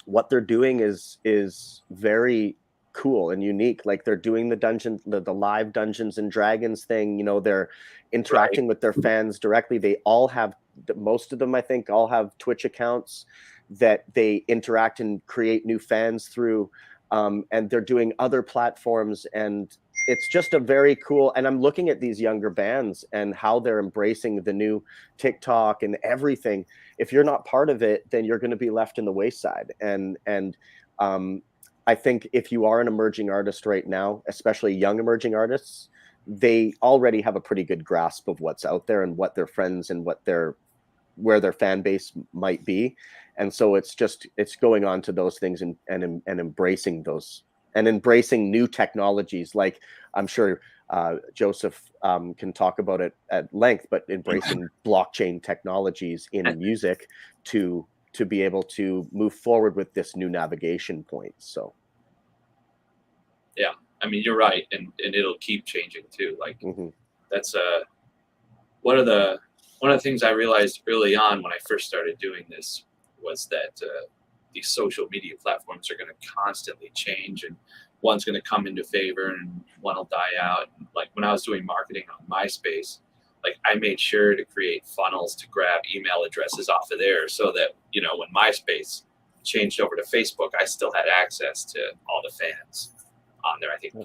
What they're doing is very cool and unique. Like they're doing the live Dungeons and Dragons thing. They're interacting with their fans directly. They all have, most of them I think all have Twitch accounts that they interact and create new fans through, and they're doing other platforms, and it's just a very cool. And I'm looking at these younger bands and how they're embracing the new TikTok and everything. If you're not part of it, then you're going to be left in the wayside. And I think if you are an emerging artist right now, especially young emerging artists, they already have a pretty good grasp of what's out there and what their friends and where their fan base might be. And so it's going on to those things and embracing those, and embracing new technologies. Like I'm sure Joseph can talk about it at length, but embracing blockchain technologies in music to be able to move forward with this new navigation point. So yeah, I mean, you're right, and it'll keep changing too. Like that's one of the things I realized early on when I first started doing this was that these social media platforms are going to constantly change, and one's going to come into favor and one will die out. Like when I was doing marketing on MySpace, like I made sure to create funnels to grab email addresses off of there, so that when MySpace changed over to Facebook, I still had access to all the fans on there. I think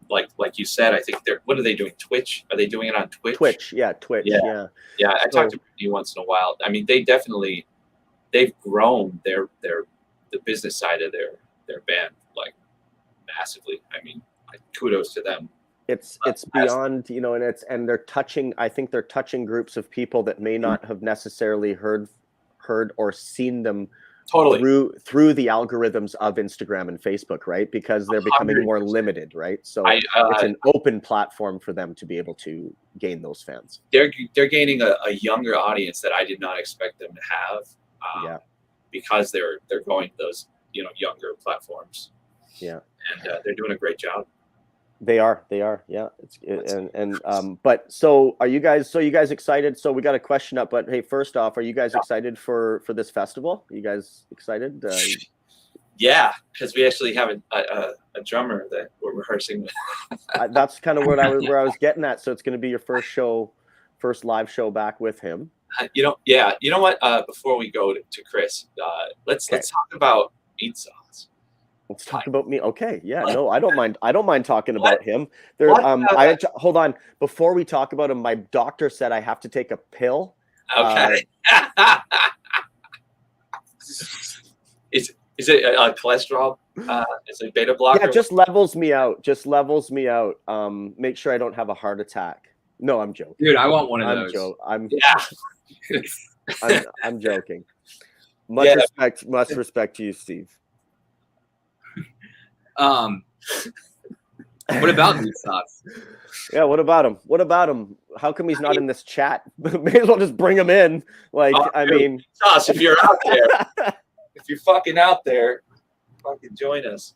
like you said, I think what are they doing? Twitch? Are they doing it on Twitch? Twitch. Yeah. I talk to you once in a while. I mean, they've grown the business side of their band like massively. I mean, kudos to them. It's beyond, and they're touching. I think they're touching groups of people that may not have necessarily heard or seen them totally through the algorithms of Instagram and Facebook, right? Because they're becoming 100%. More limited, right? So it's an open platform for them to be able to gain those fans. They're gaining a younger audience that I did not expect them to have. Because they're going to those younger platforms. Yeah, and they're doing a great job. They are. Yeah, but so are you guys? Excited? So we got a question up, but hey, first off, are you guys excited for this festival? Are you guys excited? Yeah, because we actually have a drummer that we're rehearsing with. That's kind of where I was getting at. So it's going to be your first live show back with him. You know what? Before we go to Chris, let's talk about meat sauce. Let's talk about me. Okay, yeah, no, I don't mind. I don't mind talking about him. Hold on. Before we talk about him, my doctor said I have to take a pill. Okay. Is it cholesterol? Is it beta blocker? Yeah, just levels me out. Just levels me out. Make sure I don't have a heart attack. No, I'm joking. Dude, I want one of I'm those. I'm joking. Much Yeah. respect to you, Steve. What about these thoughts? Yeah, what about him? What about him? How come he's not in this chat? May as well just bring him in. Like, I mean, Josh, if you're out there, if you're fucking out there, fucking join us.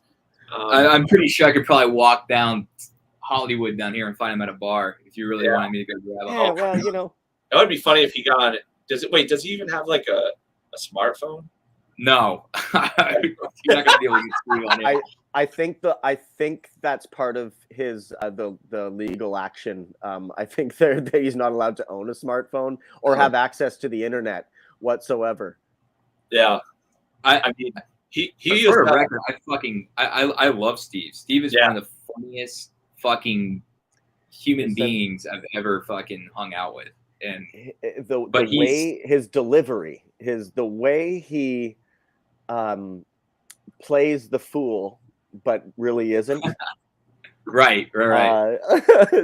I'm pretty sure I could probably walk down Hollywood down here and find him at a bar if you really wanted me to go grab him. yeah, well, you know, that would be funny if he got on it. Does he even have like a smartphone? No, you're not gonna be able to get Steve on it. I think that's part of his the legal action. I think that he's not allowed to own a smartphone or have access to the internet whatsoever. Yeah, I mean, he used for a that. record. I love Steve. Steve is one of the funniest fucking human beings I've ever fucking hung out with. And the way his delivery, the way he plays the fool, but really isn't. right.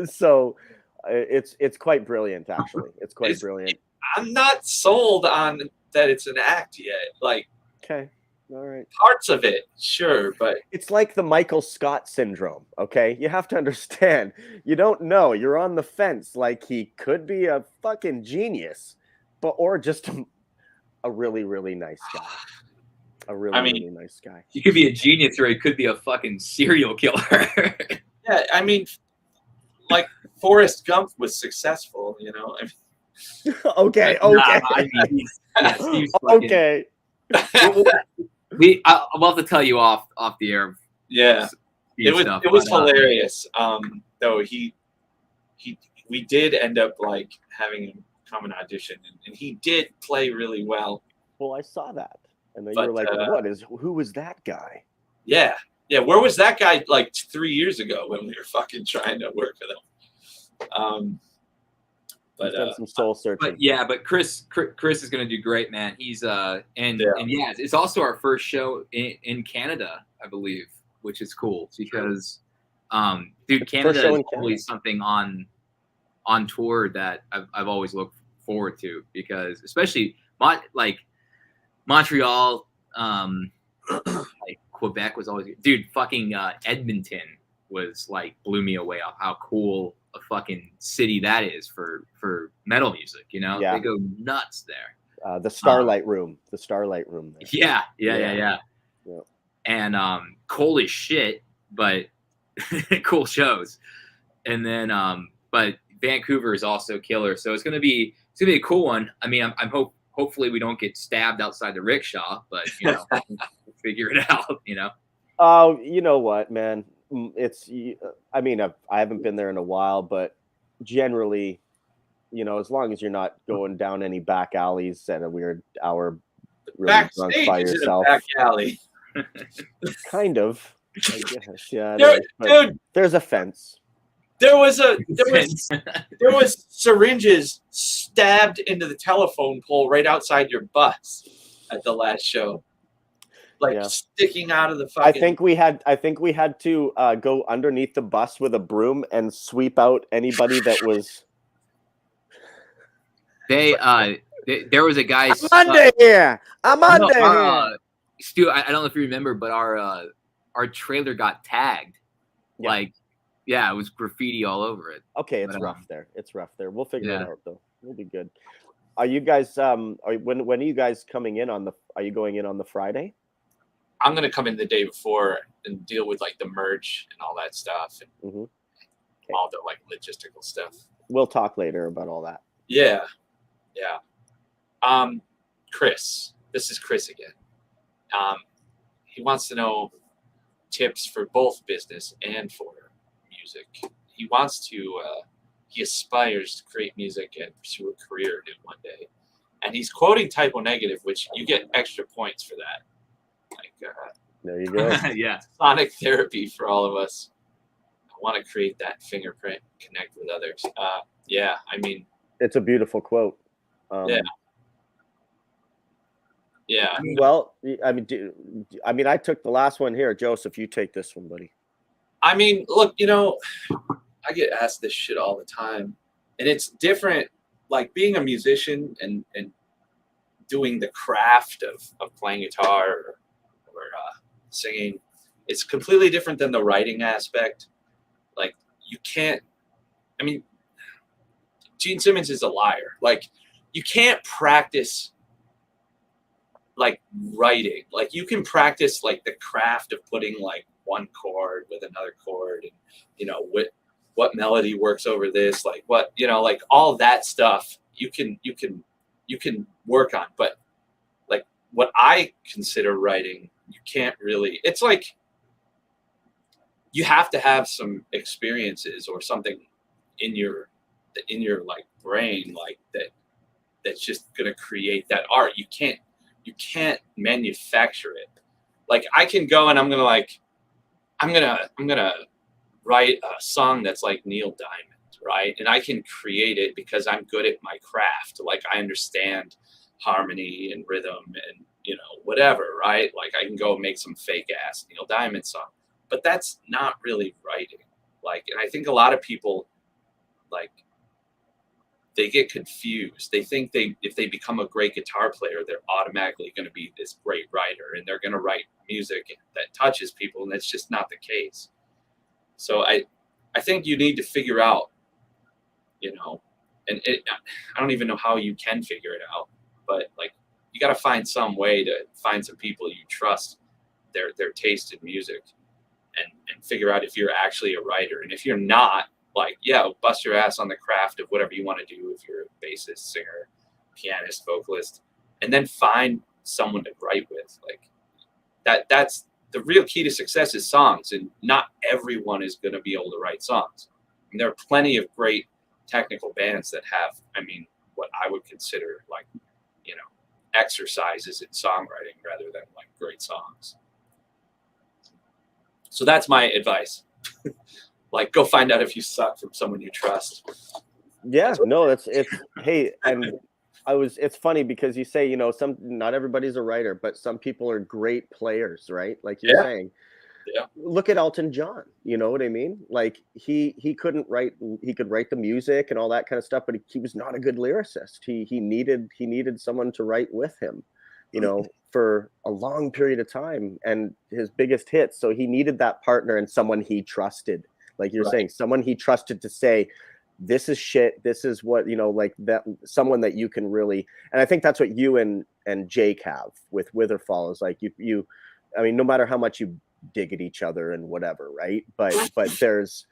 So it's quite brilliant, actually. It's quite brilliant. I'm not sold on that it's an act yet. Like, okay, all right. Parts of it, sure, but it's like the Michael Scott syndrome. Okay, you have to understand. You don't know. You're on the fence. Like, he could be a fucking genius, or just a really, really nice guy. Really nice guy. He could be a genius, or he could be a fucking serial killer. Yeah, I mean, like Forrest Gump was successful, you know. I mean, okay. Steve's fucking, I'll have to tell you off the air. Yeah, it was hilarious. Though we did end up like having him come and audition, and he did play really well. Well, I saw that. And then you were like, who was that guy? Yeah. Where was that guy like 3 years ago when we were fucking trying to work with him? But done some soul searching. But Chris is gonna do great, man. He's it's also our first show in Canada, I believe, which is cool because Canada is always something on tour that I've always looked forward to, because especially Montreal, like Quebec was always, dude. Fucking Edmonton was like blew me away off how cool a fucking city that is for metal music. You know, they go nuts there. The Starlight Room, there. Yeah. And cold as shit, but cool shows. And then but Vancouver is also killer, so it's gonna be a cool one. I mean, hopefully we don't get stabbed outside the rickshaw, but you know, we'll figure it out, you know. Oh, you know what, man? I mean, I haven't been there in a while, but generally, you know, as long as you're not going down any back alleys at a weird hour, really drunk by yourself. Back alley. Kind of. I guess, yeah. Dude, there's a fence. There was syringes stabbed into the telephone pole right outside your bus at the last show, sticking out of the fucking. I think we had to go underneath the bus with a broom and sweep out anybody that was. There was a guy. I'm under here. Stu, I don't know if you remember, but our trailer got tagged, Yeah, it was graffiti all over it. Okay, it's rough there. We'll figure it out though. We'll be good. Are you guys when are you guys coming in are you going in on the Friday? I'm gonna come in the day before and deal with like the merch and all that stuff and all the like logistical stuff. We'll talk later about all that. Yeah. Chris. This is Chris again. He wants to know tips for both business and for music. He wants to he aspires to create music and pursue a career in it one day, and he's quoting Typo Negative, which you get extra points for that. Like there you go. Yeah, sonic therapy for all of us. I want to create that fingerprint, connect with others. I mean, it's a beautiful quote. Yeah. Well, I mean, I took the last one here. Joseph, you take this one, buddy. I mean, look, I get asked this shit all the time, and it's different. Like being a musician and doing the craft of playing guitar or singing, it's completely different than the writing aspect. Like you can't. I mean, Gene Simmons is a liar. Like you can't practice like writing. Like you can practice like the craft of putting like one chord with another chord, and what melody works over this, like what like all that stuff you can work on. But like what I consider writing, you can't really. It's like you have to have some experiences or something in your like brain like that's just gonna create that art. You can't manufacture it. Like I can go and I'm gonna write a song that's like Neil Diamond, right? And I can create it because I'm good at my craft. Like I understand harmony and rhythm and whatever, right? Like I can go make some fake ass Neil Diamond song, but that's not really writing. Like, and I think a lot of people like they get confused. They think if they become a great guitar player, they're automatically going to be this great writer and they're going to write music that touches people, and that's just not the case. So I think you need to figure out, and I don't even know how you can figure it out, but like you got to find some way to find some people you trust their taste in music and figure out if you're actually a writer. And if you're not, like, yeah, bust your ass on the craft of whatever you want to do if you're a bassist, singer, pianist, vocalist, and then find someone to write with. Like that's the real key to success is songs, and not everyone is going to be able to write songs. I mean, there are plenty of great technical bands that have, what I would consider like, exercises in songwriting rather than like great songs. So that's my advice. Like, go find out if you suck from someone you trust. Yeah, no, it's hey, and it's funny because you say, not everybody's a writer, but some people are great players, right? Like you're saying. Yeah. Look at Elton John, you know what I mean? Like he couldn't write, he could write the music and all that kind of stuff, but he was not a good lyricist. He needed someone to write with him, for a long period of time, and his biggest hits. So he needed that partner and someone he trusted. Like you're saying, someone he trusted to say, this is shit. This is what, like that, someone that you can really, and I think that's what you and Jake have with Witherfall is like you, no matter how much you dig at each other and whatever, right? But there's,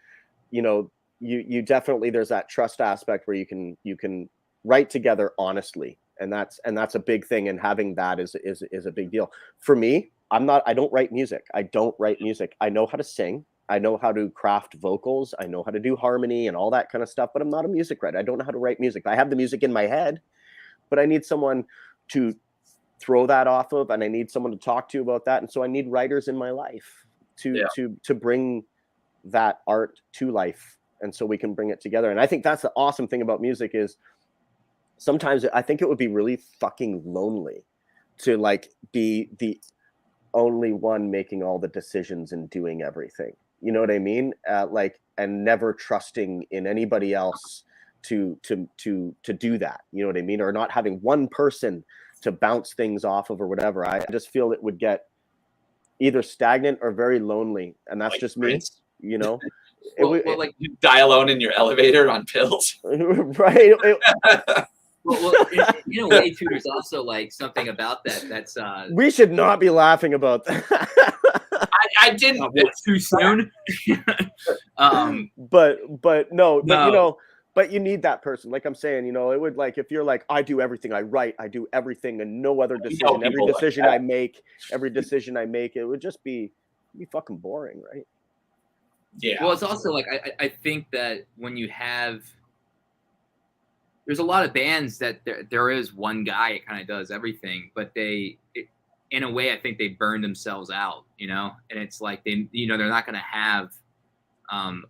you definitely, there's that trust aspect where you can write together honestly. And that's a big thing. And having that is a big deal. For me, I don't write music. I don't write music. I know how to sing. I know how to craft vocals. I know how to do harmony and all that kind of stuff, but I'm not a music writer. I don't know how to write music. I have the music in my head, but I need someone to throw that off of, and I need someone to talk to about that. And so I need writers in my life to bring that art to life. And so we can bring it together. And I think that's the awesome thing about music is sometimes I think it would be really fucking lonely to like be the only one making all the decisions and doing everything. You know what I mean? And never trusting in anybody else to do that. You know what I mean? Or not having one person to bounce things off of or whatever. I just feel it would get either stagnant or very lonely. And that's like just Prince. Me, well, like you die alone in your elevator on pills. Right. Well, in a way, too, there's also like something about that that's we should not be laughing about that. I didn't. It's too soon. But no. But you need that person. Like I'm saying, it would like if you're like, I do everything, I write, I do everything, and no other decision. Every decision I make, it would just be fucking boring, right? Yeah. Well, it's also like I think that when you have, there's a lot of bands that there is one guy that kind of does everything, but in a way, I think they burn themselves out, and it's like they're not going to have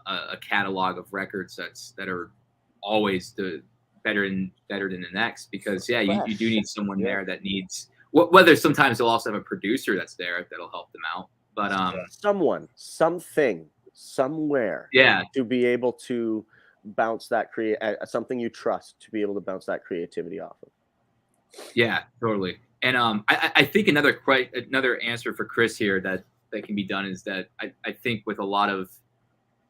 a catalog of records that are always better than the next, because you do need someone there that needs, whether sometimes they'll also have a producer that's there that'll help them out. But someone, something, somewhere, yeah, to be able to bounce that something you trust, to be able to bounce that creativity off of. Yeah, totally. And I think another answer for Chris here that can be done is that I think with a lot of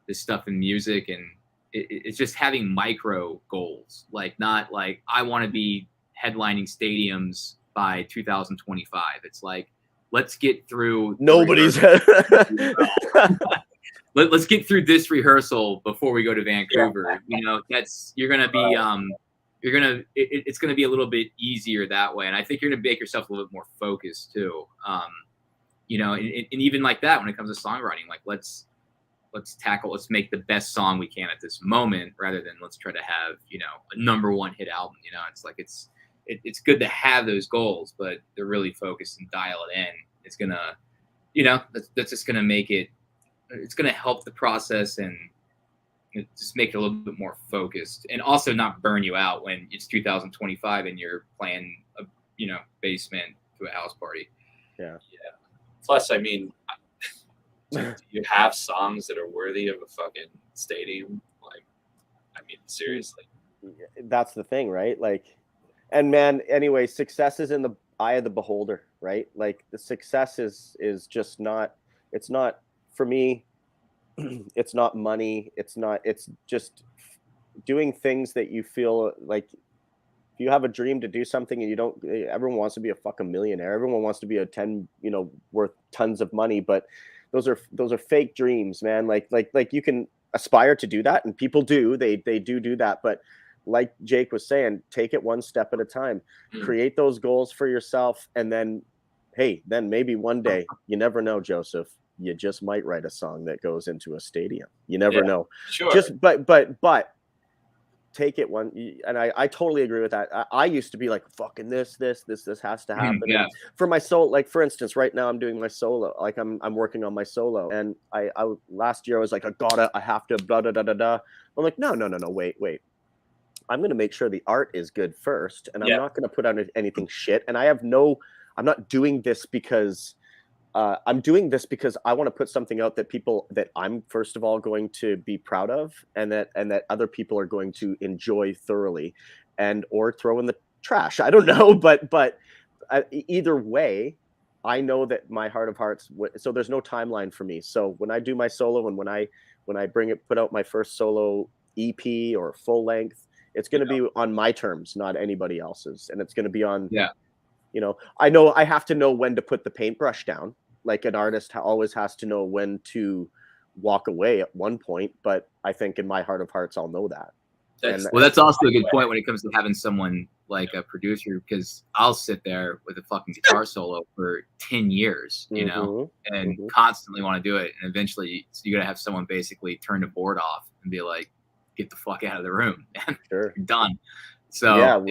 this stuff in music, and it's just having micro goals, like not like I want to be headlining stadiums by 2025. It's like, let's get through nobody's let's get through this rehearsal before we go to Vancouver. You know, you're gonna be it's gonna be a little bit easier that way, and I think you're gonna make yourself a little bit more focused too. You know, and even like that when it comes to songwriting, like let's make the best song we can at this moment, rather than let's try to have, you know, a #1 hit album. You know, it's like it's good to have those goals, but they're really focused and dial it in. It's gonna, you know, that's just gonna make it. It's gonna help the process and just make it a little bit more focused, and also not burn you out when it's 2025 and you're playing a, you know, basement to a house party. Yeah. Plus, I mean, do you have songs that are worthy of a fucking stadium? Like, I mean, seriously. That's the thing, right? Like, and man, anyway, success is in the eye of the beholder, right? Like the success is just not, it's not, for me, it's not money. It's just doing things that you feel like, if you have a dream to do something and you don't, everyone wants to be a fucking millionaire. Everyone wants to be a 10, you know, worth tons of money, but those are fake dreams, man. Like you can aspire to do that, and people do, they do that. But like Jake was saying, take it one step at a time, create those goals for yourself. And then, hey, then maybe one day, you never know, Joseph, you just might write a song that goes into a stadium. You never know. Sure. Just, but take it one, and I totally agree with that. I used to be like, fucking this has to happen. Yeah. And for my solo, like for instance, right now I'm doing my solo, like I'm working on my solo, and I last year I was like, I have to blah, blah, blah, blah, blah. I'm like, no, wait. I'm gonna make sure the art is good first, and I'm not gonna put out anything shit. And I'm not doing this because I'm doing this because I want to put something out that I'm first of all going to be proud of, and that other people are going to enjoy thoroughly, or throw in the trash. I don't know, but either way, I know that my heart of hearts. So there's no timeline for me. So when I do my solo, and when I put out my first solo EP or full length, it's going to be on my terms, not anybody else's, and it's going to be on. Yeah. You know, I know I have to know when to put the paintbrush down. Like an artist always has to know when to walk away at one point, but I think in my heart of hearts, I'll know that. That's also a good point when it comes to having someone like a producer, because I'll sit there with a fucking guitar solo for 10 years, you know, and constantly want to do it. And eventually you got to have someone basically turn the board off and be like, get the fuck out of the room, man. Sure. You're done. So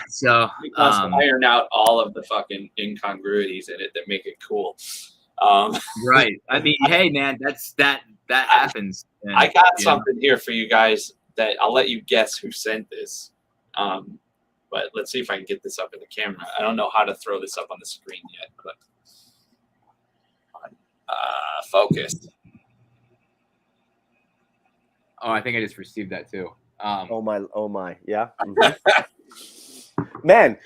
so we must iron out all of the fucking incongruities in it that make it cool. Right. I mean, hey man, that happens. And, I got something here for you guys that I'll let you guess who sent this. But let's see if I can get this up in the camera. I don't know how to throw this up on the screen yet, but focus. Oh, I think I just received that too. Oh my, yeah. Man.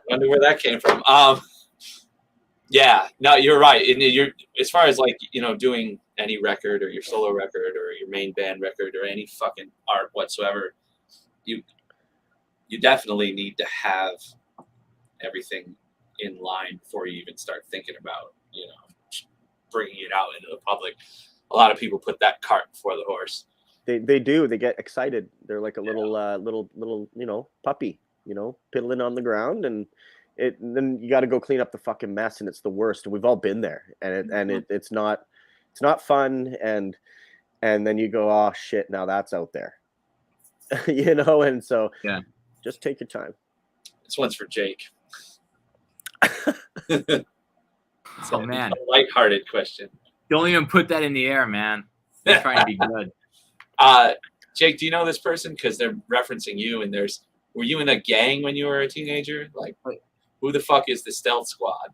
Wonder where that came from. Yeah, no, you're right. And you're, as far as like, you know, doing any record or your solo record or your main band record or any fucking art whatsoever, you definitely need to have everything in line before you even start thinking about, you know, bringing it out into the public. A lot of people put that cart before the horse. They do. They get excited. They're like a little you know, puppy, you know, piddling on the ground, and then you got to go clean up the fucking mess, and it's the worst. We've all been there, and it's not fun, and then you go, oh shit, now that's out there, you know, and so just take your time. This one's for Jake. Oh man, a lighthearted question. Don't even put that in the air, man. I'm trying to be good. Jake, do you know this person? Because they're referencing you, and were you in a gang when you were a teenager? Like, who the fuck is the Stealth Squad?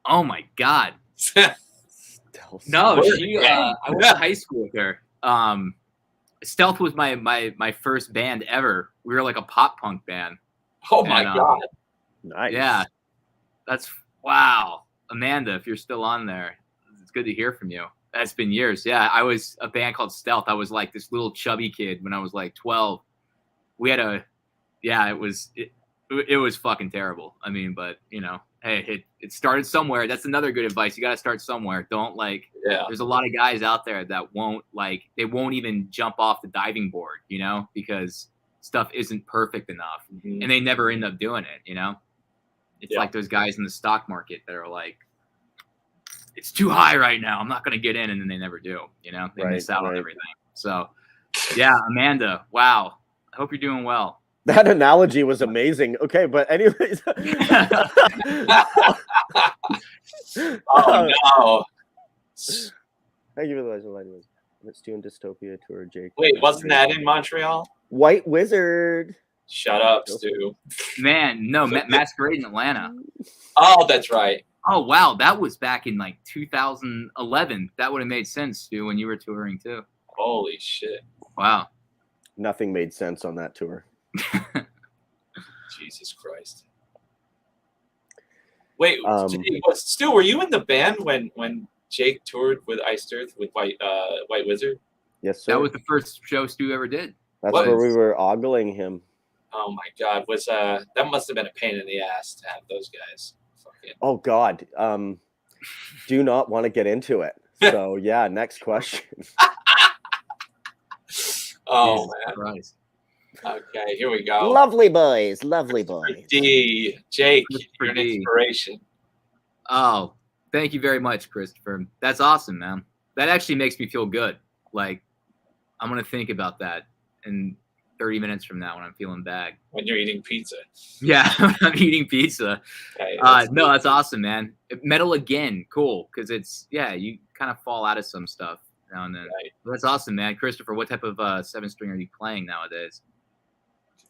Oh my God. Stealth No, Squad. she. I went to high school with her. Stealth was my first band ever. We were like a pop punk band. Oh my God. Nice. Yeah, that's wow, Amanda. If you're still on there, it's good to hear from you. That's been years. Yeah, I was a band called Stealth. I was like this little chubby kid when I was like 12. We had it was fucking terrible. I mean, but you know, hey, it started somewhere. That's another good advice. You got to start somewhere. Don't there's a lot of guys out there that won't even jump off the diving board, you know, because stuff isn't perfect enough, and they never end up doing it, you know. It's like those guys in the stock market that are like, it's too high right now, I'm not going to get in, and then they never do, you know. They miss out on everything. So yeah, Amanda, wow, I hope you're doing well. That analogy was amazing. Okay, but anyways. Oh no. Thank you for the legend. Let's do in Dystopia tour, Jake. Wait, wasn't that in Montreal? White Wizard. Shut up, Stu. Man, no, Masquerade in Atlanta. Oh, that's right. Oh wow, that was back in like 2011. That would have made sense, Stu, when you were touring too. Holy shit. Wow. Nothing made sense on that tour. Jesus Christ. Wait, Stu, were you in the band when Jake toured with Iced Earth with White Wizard? Yes, sir. That was the first show Stu ever did. That's where we were ogling him. Oh my God, that must have been a pain in the ass to have those guys. Fucking. Oh God, do not want to get into it. So yeah, next question. Oh Jesus man. Christ. Okay, here we go. Lovely boys, lovely boys. D. Jake, you're an D. inspiration. Oh, thank you very much, Christopher. That's awesome, man. That actually makes me feel good. Like, I'm gonna think about that in 30 minutes from now when I'm feeling bad. When you're eating pizza. Yeah, I'm eating pizza. Okay, that's awesome, man. Metal again, cool. Because you kind of fall out of some stuff now and then. Right. That's awesome, man. Christopher, what type of 7-string are you playing nowadays?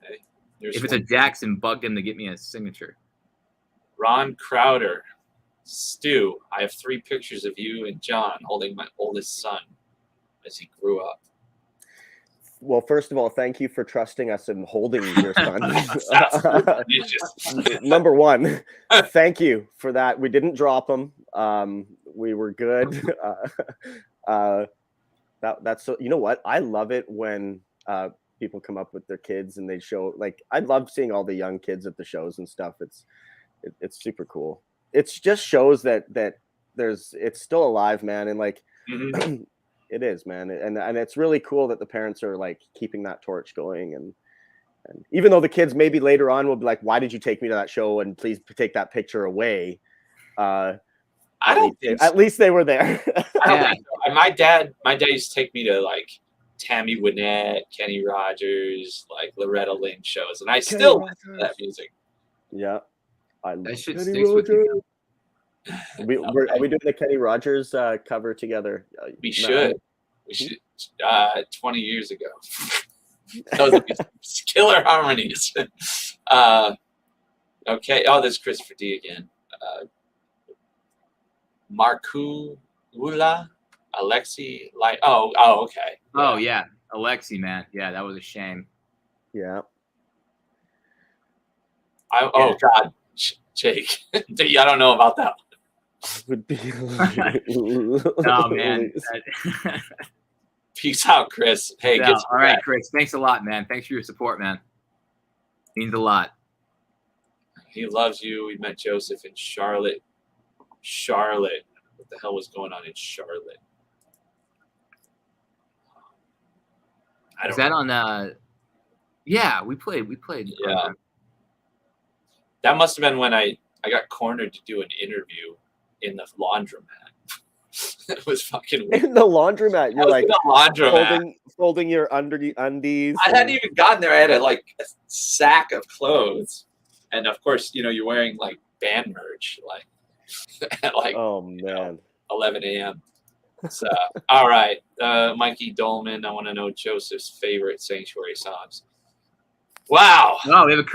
Okay. If it's a Jackson, bug him to get me a signature. Ron Crowder. Stu, I have 3 pictures of you and John holding my oldest son as he grew up. Well, first of all, thank you for trusting us and holding your son. Number one, thank you for that. We didn't drop him. We were good. That's so. You know what? I love it when people come up with their kids and they show. Like, I love seeing all the young kids at the shows and stuff. It's super cool. It just shows that it's still alive, man, and like. Mm-hmm. It is, man, and it's really cool that the parents are like keeping that torch going, and even though the kids maybe later on will be like, "Why did you take me to that show?" and please take that picture away. I don't think so. At least they were there. I don't think so. My dad used to take me to like Tammy Wynette, Kenny Rogers, like Loretta Lynn shows, and I still listen to that music. Yeah, I love that shit Kenny sticks with you. Are we doing the Kenny Rogers cover together? We should. 20 years ago. Those would be killer harmonies. Okay. Oh, there's Christopher D again. Marku Ula, Alexi. Oh, okay. Oh yeah, Alexi, man. Yeah, that was a shame. Yeah. Oh God, Jake. I don't know about that. Would be. Oh man. Peace out, Chris. Hey, all right, Chris. Thanks a lot, man. Thanks for your support, man. Means a lot. He loves you. We met Joseph in Charlotte. What the hell was going on in Charlotte? Is that on? Yeah, we played. Yeah. That must have been when I got cornered to do an interview in the laundromat. It was fucking weird. In the laundromat, you're like in the laundromat. folding your undies. I hadn't even gotten there. I had a sack of clothes, and of course, you're wearing like band merch, like at oh man, 11 a.m. So, all right, Mikey Dolman. I want to know Joseph's favorite Sanctuary songs. Wow, No, we have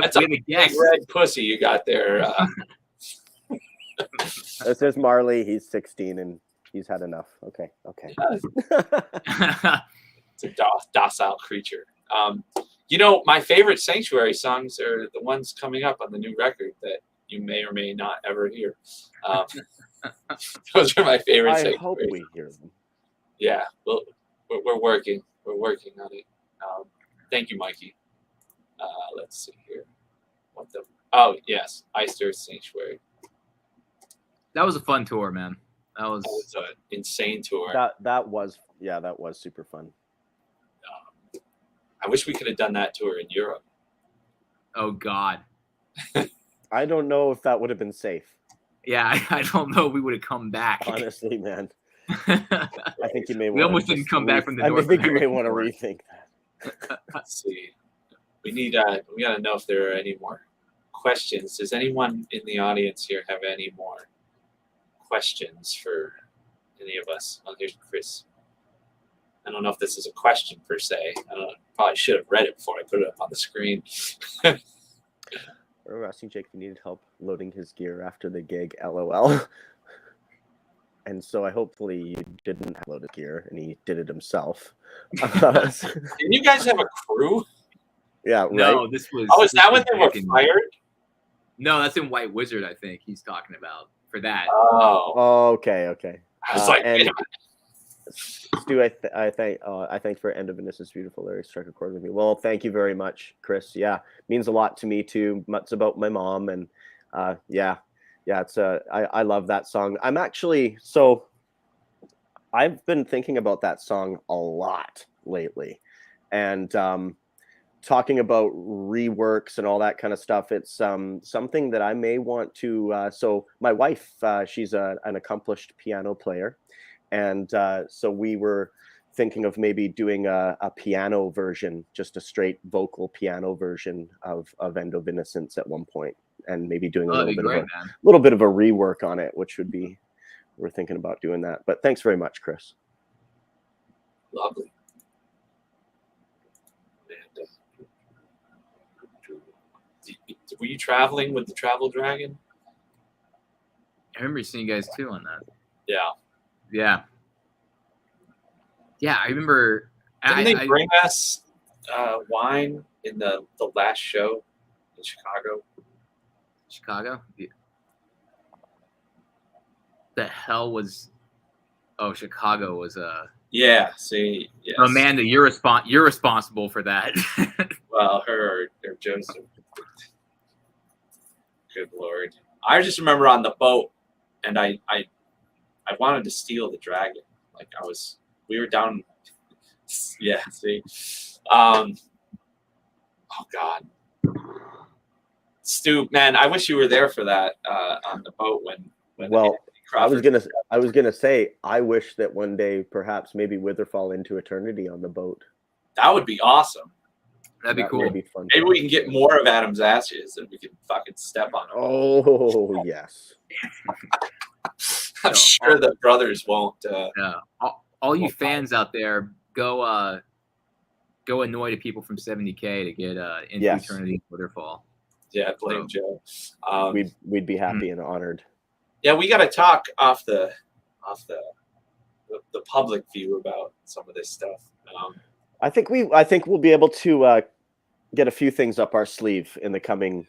that's a a big guest. red pussy you got there. It says Marley. He's 16 and he's had enough. Okay. It's a docile creature. You know, my favorite Sanctuary songs are the ones coming up on the new record that you may or may not ever hear. Those are my favorite. I hope we hear them. Yeah, well, we're working. We're working on it. Thank you, Mikey. Let's see here. Oh, yes, Iced Earth Sanctuary. That was a fun tour, man. That was an insane tour. That was super fun. I wish we could have done that tour in Europe. Oh God. I don't know if that would have been safe. Yeah, I don't know if we would have come back. Honestly, man. I think you may want. We almost didn't come back from the North. I think you may want to rethink that. Let's see. We got to know if there are any more questions. Does anyone in the audience here have any more questions for any of us? Oh, here's Chris. I don't know if this is a question per se. I don't know. Probably should have read it before I put it up on the screen. We're asking Jake if he needed help loading his gear after the gig. LOL. And so hopefully you didn't load his gear and he did it himself. Didn't you guys have a crew? Yeah, right. No, this was. Oh, is that when they were fired? No, that's in White Wizard. I think he's talking about for that. Oh, okay. I was like, wait a minute. Stu, I thank for End of Innocence Beautiful Larry struck a chord with me. Well, thank you very much, Chris. Yeah, means a lot to me too. It's about my mom, and it's I love that song. I've been thinking about that song a lot lately, and talking about reworks and all that kind of stuff. It's something that I may want to. So my wife, she's an accomplished piano player. And so we were thinking of maybe doing a piano version, just a straight vocal piano version of End of Innocence at one point, and maybe doing a little bit of a rework on it, which would be, we're thinking about doing that. But thanks very much, Chris. Lovely. And, were you traveling with the Travel Dragon? I remember seeing you guys too on that. Yeah. Yeah, I remember. Didn't they bring us wine in the last show in Chicago? Chicago? Yeah. The hell was? Oh, Chicago was Yeah. See. Yes. Amanda, you're responsible for that. Well, her or Joseph. Good Lord! I just remember on the boat, and I wanted to steal the dragon. Like we were down. Yeah, see. Oh God. Stu, man, I wish you were there for that on the boat when well, I was gonna say I wish that one day perhaps maybe Witherfall into eternity on the boat. That would be awesome. That'd be cool. Be fun. Maybe we can get more of Adam's ashes and we can fucking step on it. Oh yes. I'm sure the brothers won't. All you fans out there, go annoy the people from 70K to get into eternity Witherfall. Yeah, blame Joe. We'd be happy and honored. Yeah, we got to talk off the public view about some of this stuff. I think we'll be able to get a few things up our sleeve in the coming,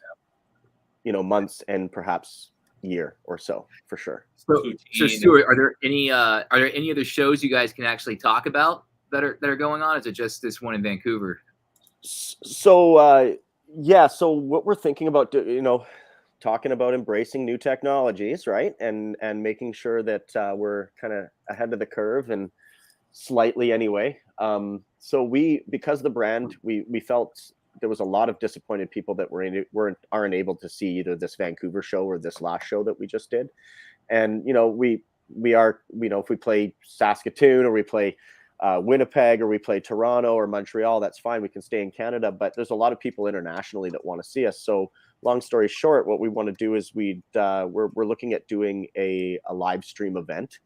months and perhaps year or so for sure. So Stuart, are there any other shows you guys can actually talk about that are going on? Is it just this one in Vancouver? So so what we're thinking about, talking about embracing new technologies, right, and making sure that we're kind of ahead of the curve and slightly anyway. So because the brand, we felt there was a lot of disappointed people that aren't able to see either this Vancouver show or this last show that we just did. And, we are, if we play Saskatoon or we play Winnipeg or we play Toronto or Montreal, that's fine. We can stay in Canada, but there's a lot of people internationally that want to see us. So long story short, what we want to do is we're looking at doing a live stream event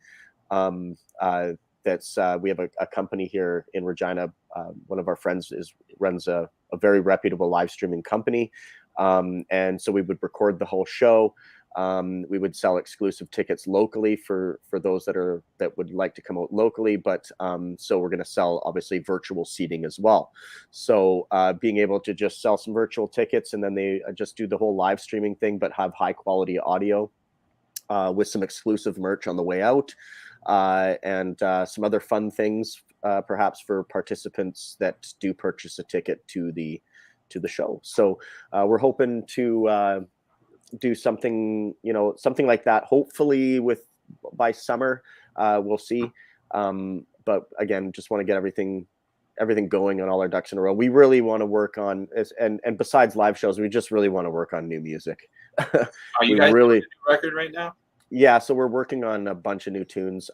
That's we have a company here in Regina. One of our friends runs a very reputable live streaming company, and so we would record the whole show. We would sell exclusive tickets locally for those that would like to come out locally, but so we're going to sell obviously virtual seating as well. So being able to just sell some virtual tickets, and then they just do the whole live streaming thing, but have high quality audio with some exclusive merch on the way out, and some other fun things perhaps for participants that do purchase a ticket to the show. So we're hoping to do something, something like that, hopefully by summer. We'll see, but again, just want to get everything going on all our ducks in a row. We really want to work on and besides live shows, we just really want to work on new music. Are you guys really doing a new record right now? Yeah, so we're working on a bunch of new tunes.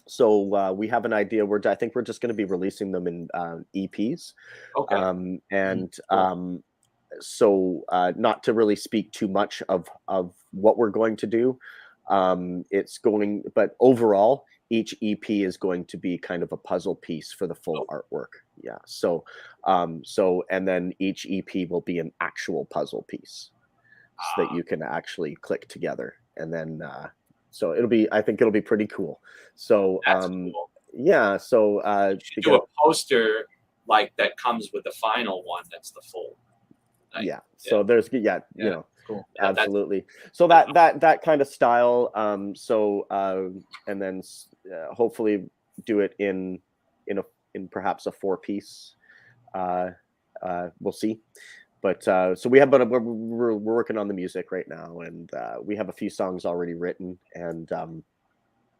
So we have an idea. I think we're just going to be releasing them in EPs. Okay. And Cool. So not to really speak too much of what we're going to do. But overall, each EP is going to be kind of a puzzle piece for the full artwork. Yeah. So and then each EP will be an actual puzzle piece so that you can actually click together. And then so I think it'll be pretty cool. So That's cool. yeah, so You should do a poster like that comes with the final one. That's the full. Yeah. So there's Cool. Absolutely. So that kind of style. And then hopefully do it in perhaps a 4-piece. We'll see. But so we're working on the music right now, and we have a few songs already written, and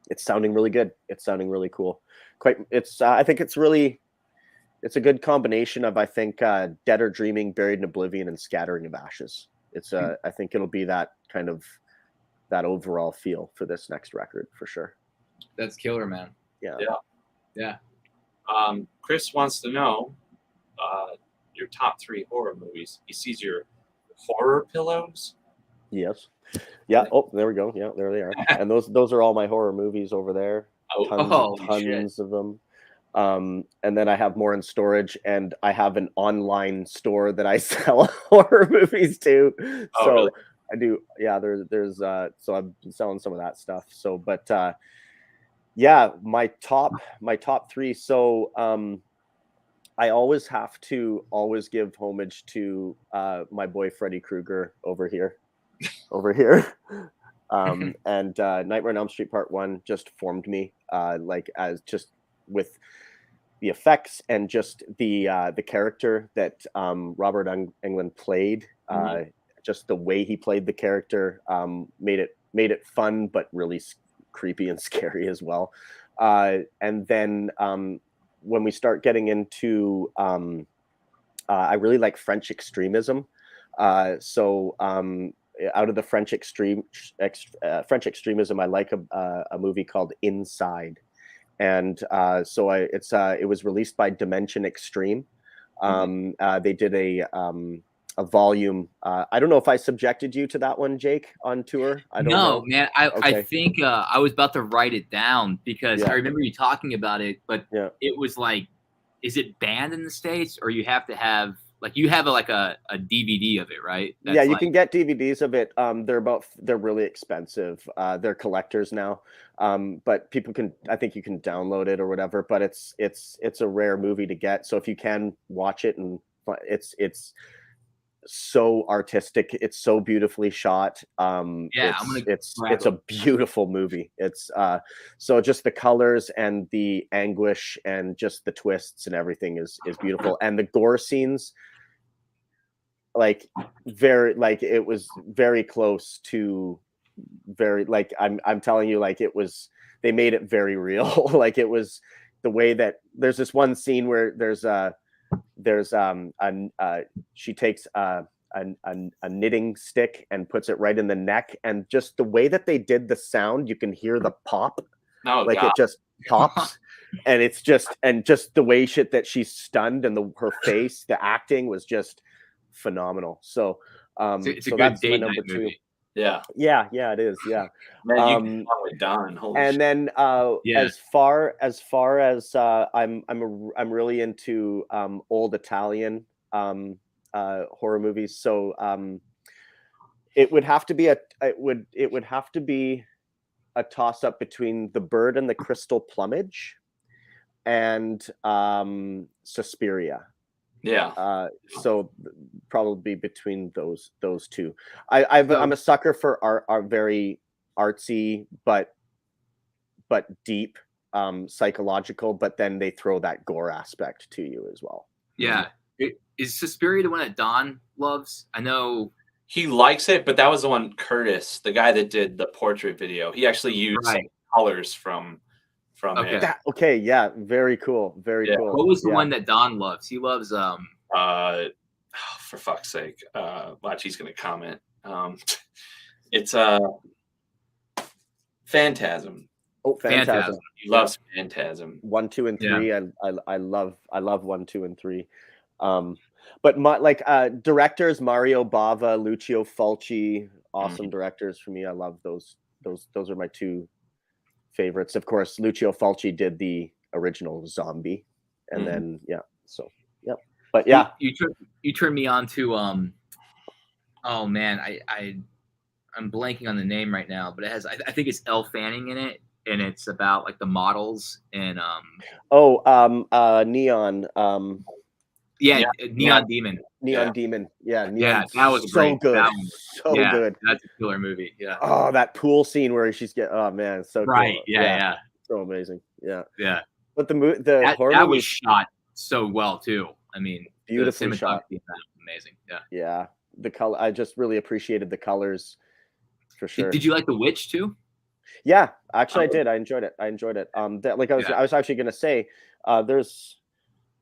it's sounding really good. It's sounding really cool. I think it's a good combination of, I think, Dead or Dreaming, Buried in Oblivion, and Scattering of Ashes. I think it'll be that kind of that overall feel for this next record for sure. That's killer, man. Yeah. Chris wants to know your top 3 horror movies. He sees your horror pillows. Yes. Yeah. Oh, there we go. Yeah, there they are. And those are all my horror movies over there. Tons of them. And then I have more in storage, and I have an online store that I sell horror movies to. Oh, so really? I do. Yeah. There's so I'm selling some of that stuff. So, but yeah, my top 3. So I always have to give homage to my boy Freddy Krueger over here. And Nightmare on Elm Street Part 1 just formed me, like as just with the effects and just the character that Robert Englund played. Just the way he played the character made it fun, but really creepy and scary as well. And then when we start getting into, I really like French extremism. So out of the French extremism, I like a movie called Inside, and so it was released by Dimension Extreme. They did a volume. I don't know if I subjected you to that one, Jake, on tour. I don't know. Man. I think I was about to write it down because I remember you talking about it, but it was like, is it banned in the States, or you have to have you have a DVD of it, right? That's you can get DVDs of it. They're really expensive. They're collectors now. But I think you can download it or whatever, but it's a rare movie to get. So if you can watch it, and it's so artistic, it's so beautifully shot. It's a beautiful movie. It's so just the colors and the anguish and just the twists and everything is beautiful, and the gore scenes, it was very close to I'm telling you, they made it very real. It was the way that there's this one scene where she takes a knitting stick and puts it right in the neck, and just the way that they did the sound, you can hear the pop. It just pops. And it's just the way that she's stunned, and her face, the acting was just phenomenal. So it's a good that's date my number night 2 movie. Yeah. Yeah, it is. Yeah. Man, you can get along with Don. Holy And shit. then Yeah. as far as I'm really into old Italian horror movies. So it would have to be a toss up between The Bird and the Crystal Plumage and Suspiria. Yeah. So probably between those two. I'm a sucker for our very artsy but deep psychological, but then they throw that gore aspect to you as well. Yeah. Is Suspiria the one that Don loves? I know He likes it, but that was the one Curtis, the guy that did the portrait video. He actually used some colors from Okay. it. Okay, yeah, very cool. Very Yeah. cool. What was the one that Don loves? He loves For fuck's sake. Watch, he's gonna comment. It's Phantasm. Oh, Phantasm. He loves Phantasm. 1, 2, and 3. Yeah. I love 1, 2, and 3. But directors Mario Bava, Lucio Fulci, awesome directors for me. I love those. Those are my two favorites. Of course, Lucio Fulci did the original Zombie, and then so yep. But yeah, you turned me on to oh man, I'm blanking on the name right now, but it has I think it's Elle Fanning in it, and it's about like the models and Neon Neon Demon. Neon Demon. Yeah, Neon. Yeah, that was so great. good. So Yeah, good. That's a killer movie. Yeah. Oh, that pool scene where she's oh man, so right. cool. Yeah. So amazing. Yeah. But the horror that movie was shot so well too. I mean, beautifully shot. Amazing. Yeah. Yeah. The color. I just really appreciated the colors, for sure. Did you like The Witch too? Yeah, actually, I did. I enjoyed it. I was actually gonna say, there's,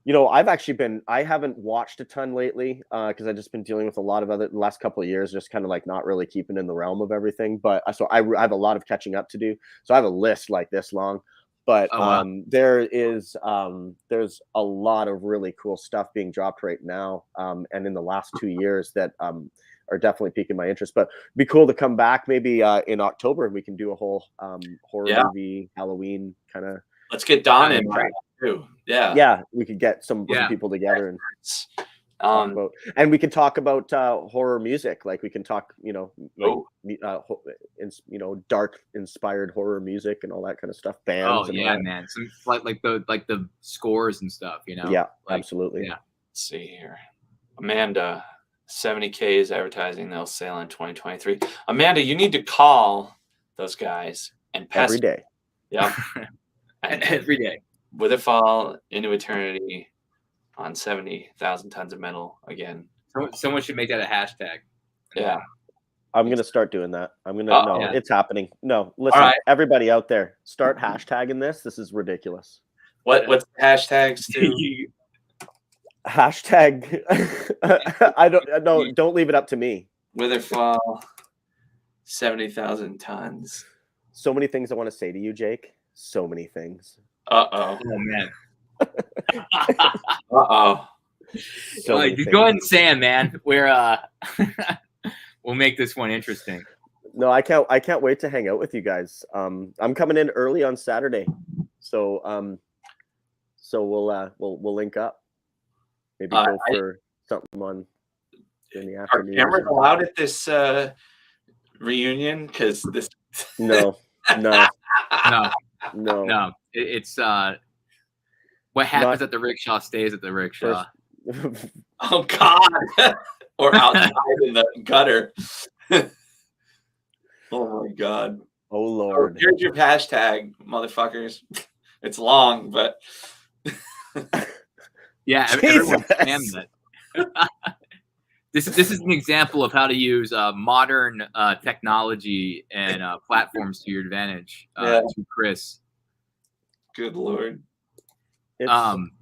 I haven't watched a ton lately because I've just been dealing with a lot of the last couple of years, just kind of like not really keeping in the realm of everything. But so I have a lot of catching up to do. So I have a list like this long. But there's a lot of really cool stuff being dropped right now, and in the last 2 years that are definitely piquing my interest. But it'd be cool to come back maybe in October and we can do a whole horror movie Halloween kind of. Let's get Don in right too. Yeah. Yeah, we could get some people together and and we can talk about horror music. Like we can talk, dark inspired horror music and all that kind of stuff. Bands. Oh yeah, man. Some like the scores and stuff. Yeah, absolutely. Yeah. Let's see here, Amanda. 70K is advertising. They'll sell in 2023. Amanda, you need to call those guys and pass every day. Yeah. Every day. WItherfall into eternity on 70,000 tons of metal again. Someone should make that a hashtag. Yeah. I'm going to start doing that. It's happening. No, listen, everybody out there, start hashtagging this. This is ridiculous. What's the hashtags to? Hashtag don't leave it up to me. WItherfall 70,000 tons. So many things I want to say to you, Jake. So many things. Oh man. So go ahead and say it, man. We're we'll make this one interesting. No, I can't wait to hang out with you guys. I'm coming in early on Saturday. So we'll link up. Maybe go for something in the afternoon. Are cameras allowed at this reunion? Because this. No. It's what happens at the rickshaw stays at the rickshaw. Oh God! Or outside in the gutter. Oh my God! Oh Lord! Here's your hashtag, motherfuckers. It's long, but. Yeah, everyone spam that. This is an example of how to use modern technology and platforms to your advantage. To Chris. Good Lord.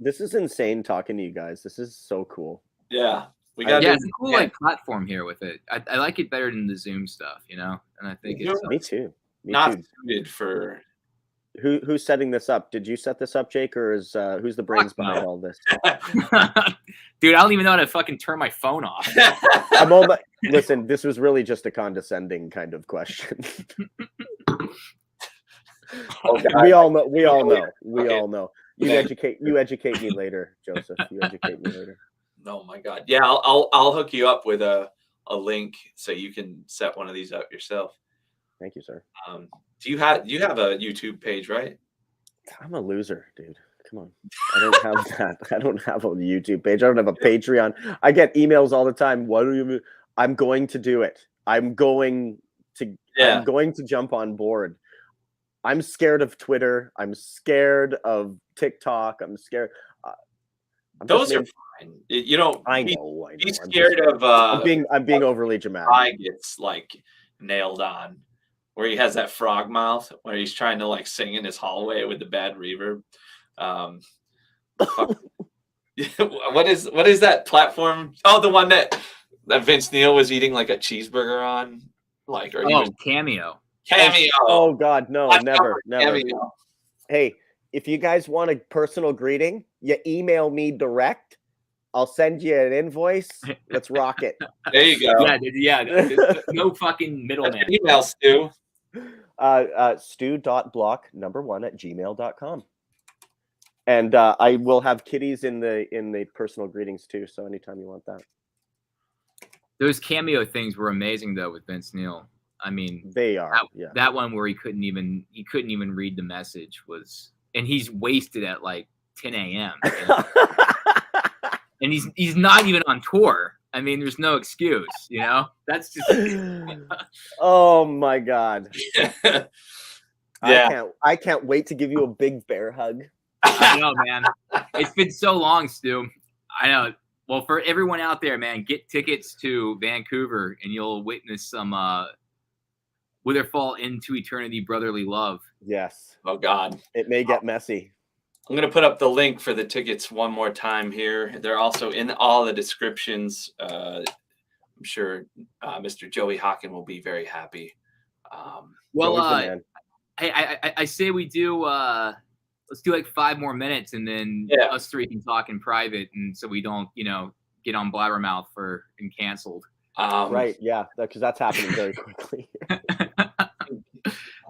This is insane talking to you guys. This is so cool. Yeah. It's a cool platform here with it. I like it better than the Zoom stuff, and I think it's me too. Not suited for. Who's setting this up? Did you set this up, Jake, or is who's the brains behind all this? Dude, I don't even know how to fucking turn my phone off. Listen, this was really just a condescending kind of question. We all know. We all know. We all know. You educate me later, Joseph. You educate me later. Oh my God. Yeah, I'll hook you up with a link so you can set one of these up yourself. Thank you, sir. Do you have a YouTube page, right? I'm a loser, dude. Come on. I don't have that. I don't have a YouTube page. I don't have a Patreon. I get emails all the time. What do you mean? I'm going to do it. I'm going to jump on board. I'm scared of Twitter. I'm scared of TikTok. I'm scared. Those are fine. You know, I know. Be scared of. I'm being overly dramatic. I gets like nailed on, where he has that frog mouth, where he's trying to like sing in his hallway with the bad reverb. What is that platform? Oh, the one that Vince Neil was eating like a cheeseburger on, like Cameo. Cameo. Oh God, no, never. Cameo. Hey, if you guys want a personal greeting, you email me direct. I'll send you an invoice. Let's rock it. There you go. Yeah. No fucking middleman. Email Stu. stu.block1@gmail.com. And I will have kitties in the personal greetings too. So anytime you want that. Those Cameo things were amazing though with Vince Neil. I mean, they are. That one where he couldn't even read the message was, and he's wasted at like 10 a.m. and he's not even on tour. I mean, there's no excuse, you know. That's just. Oh my God. Yeah. I can't wait to give you a big bear hug. I know, man. It's been so long, Stu. I know. Well, for everyone out there, man, get tickets to Vancouver, and you'll witness some WItherfall into eternity brotherly love. Yes. Oh God. It may get messy. I'm going to put up the link for the tickets one more time here. They're also in all the descriptions. I'm sure Mr. Joey Hawken will be very happy. Hey, I say we do. Let's do like 5 more minutes, and then us 3 can talk in private, and so we don't, get on blabbermouth and canceled. Right? Yeah, because that's happening very quickly.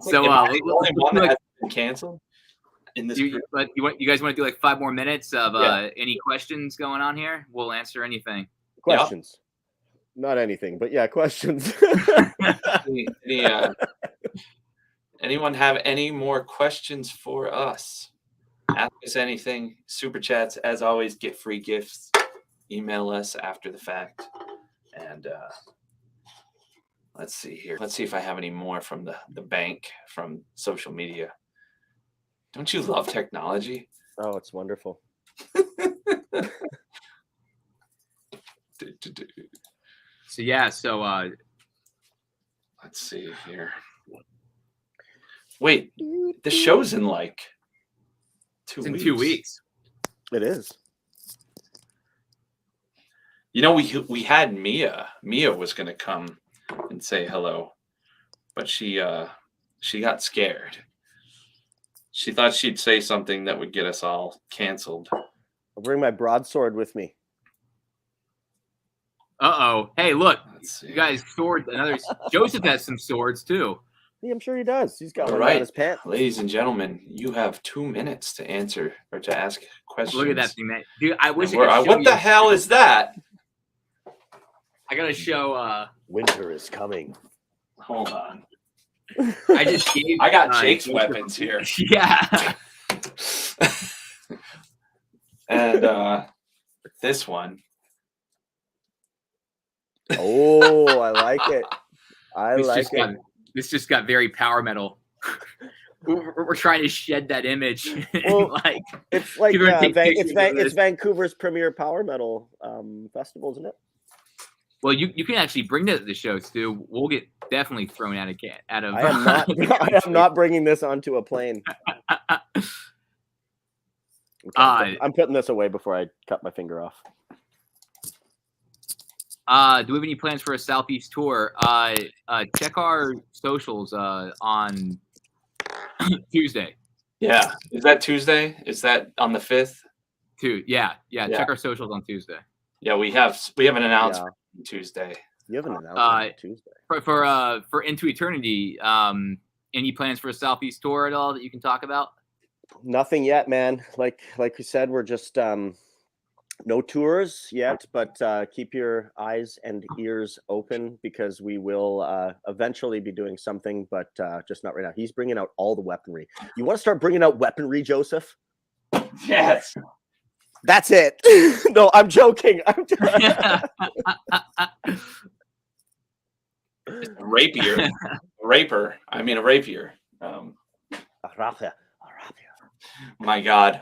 So, the only one that has been canceled. But you guys want to do like 5 more minutes of any questions going on here? We'll answer anything. Questions, not anything, but questions. Anyone have any more questions for us? Ask us anything. Super chats, as always, get free gifts. Email us after the fact. And let's see here. Let's see if I have any more from the bank, from social media. Don't you love technology? Oh, it's wonderful. So let's see here. Wait, the show's in like 2 weeks. 2 weeks. It is. We had Mia. Mia was going to come and say hello, but she got scared. She thought she'd say something that would get us all canceled. I'll bring my broadsword with me. Uh-oh. Hey, look. You guys, swords. Joseph has some swords, too. Yeah, I'm sure he does. He's got one on his pants. Ladies and gentlemen, you have 2 minutes to answer or to ask questions. Look at that thing, man. Dude, I wish what the hell is that? I got to show... Winter is coming. Hold on. I got Jake's weapons here. Yeah. And this one. Oh, I like it. This just got very power metal. We're trying to shed that image. Well, it's Vancouver's premier power metal festival, isn't it? Well, you can actually bring that to the show, Stu. We'll get definitely thrown out of. I am not bringing this onto a plane. I'm putting this away before I cut my finger off. Do we have any plans for a Southeast tour? Check our socials on Tuesday. Yeah. Is that Tuesday? Is that on the 5th? Yeah. Check our socials on Tuesday. Yeah, we have an announcement on Tuesday. You have an announcement on Tuesday. For Into Eternity. Any plans for a Southeast tour at all that you can talk about? Nothing yet, man. Like we said, we're just no tours yet, but keep your eyes and ears open because we will eventually be doing something, but just not right now. He's bringing out all the weaponry. You want to start bringing out weaponry, Joseph? Yes. That's it. No, I'm joking. Rapier. A rapier. My God.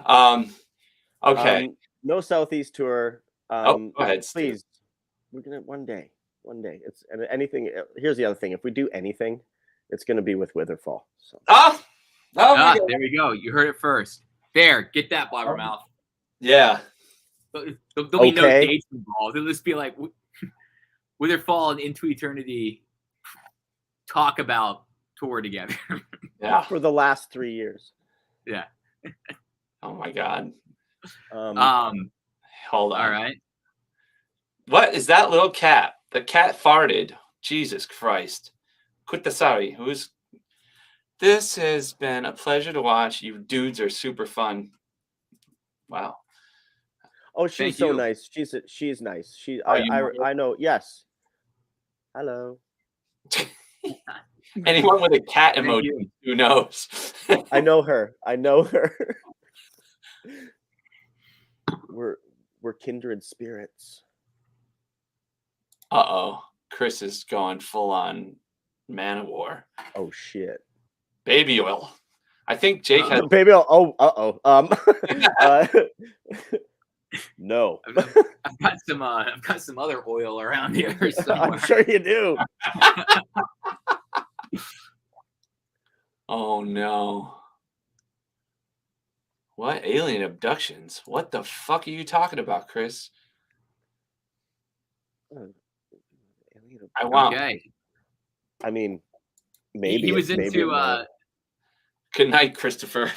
Okay. No Southeast tour. Go ahead, Steve. Please. We're gonna one day. It's and anything. Here's the other thing. If we do anything, it's gonna be with Witherfall. So. There we go. You heard it first. There, get that, Blabbermouth. Yeah. There'll be no dates involved. It'll just be like Witherfall and Into Eternity talk about tour together. Yeah. For the last 3 years. Yeah. Oh my God. Hold on. All right. What is that little cat? The cat farted. Jesus Christ. Kutasari, this has been a pleasure to watch. You dudes are super fun. Wow. Oh, she's so nice. She's nice. I know. Yes. Hello. Anyone with a cat emoji, who knows? I know her. We're kindred spirits. Uh-oh. Chris is going full on Man of War. Oh shit. Baby oil. I think Jake has baby oil. Oh, no. I've got some other oil around here somewhere. I'm sure you do. Oh no. What alien abductions? What the fuck are you talking about, Chris? Okay. I mean, maybe he was into. Good night, Christopher.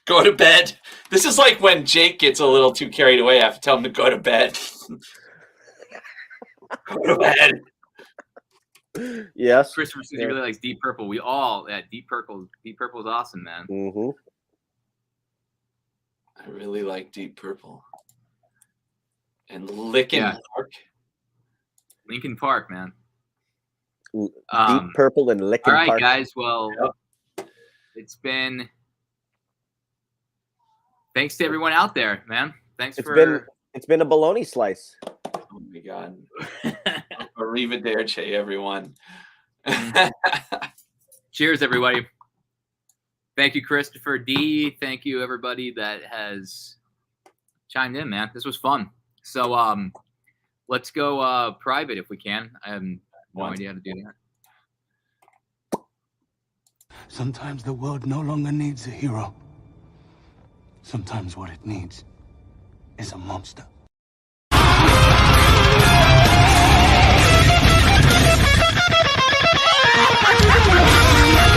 Go to bed. This is like when Jake gets a little too carried away. I have to tell him to go to bed. Go to bed. Yes. Christopher says he really likes Deep Purple. We all, Deep Purple is awesome, man. Mm-hmm. I really like Deep Purple. And Linkin Park. Linkin Park, man. Deep Purple and Linkin Park. All right, guys. Well, it's been. Thanks to everyone out there, man. It's been a bologna slice. Oh my God. Arrivederci, everyone. Cheers, everybody. Thank you, Christopher D. Thank you, everybody that has chimed in, man. This was fun. So let's go private if we can. I have no idea how to do that. Sometimes the world no longer needs a hero. Sometimes what it needs is a monster.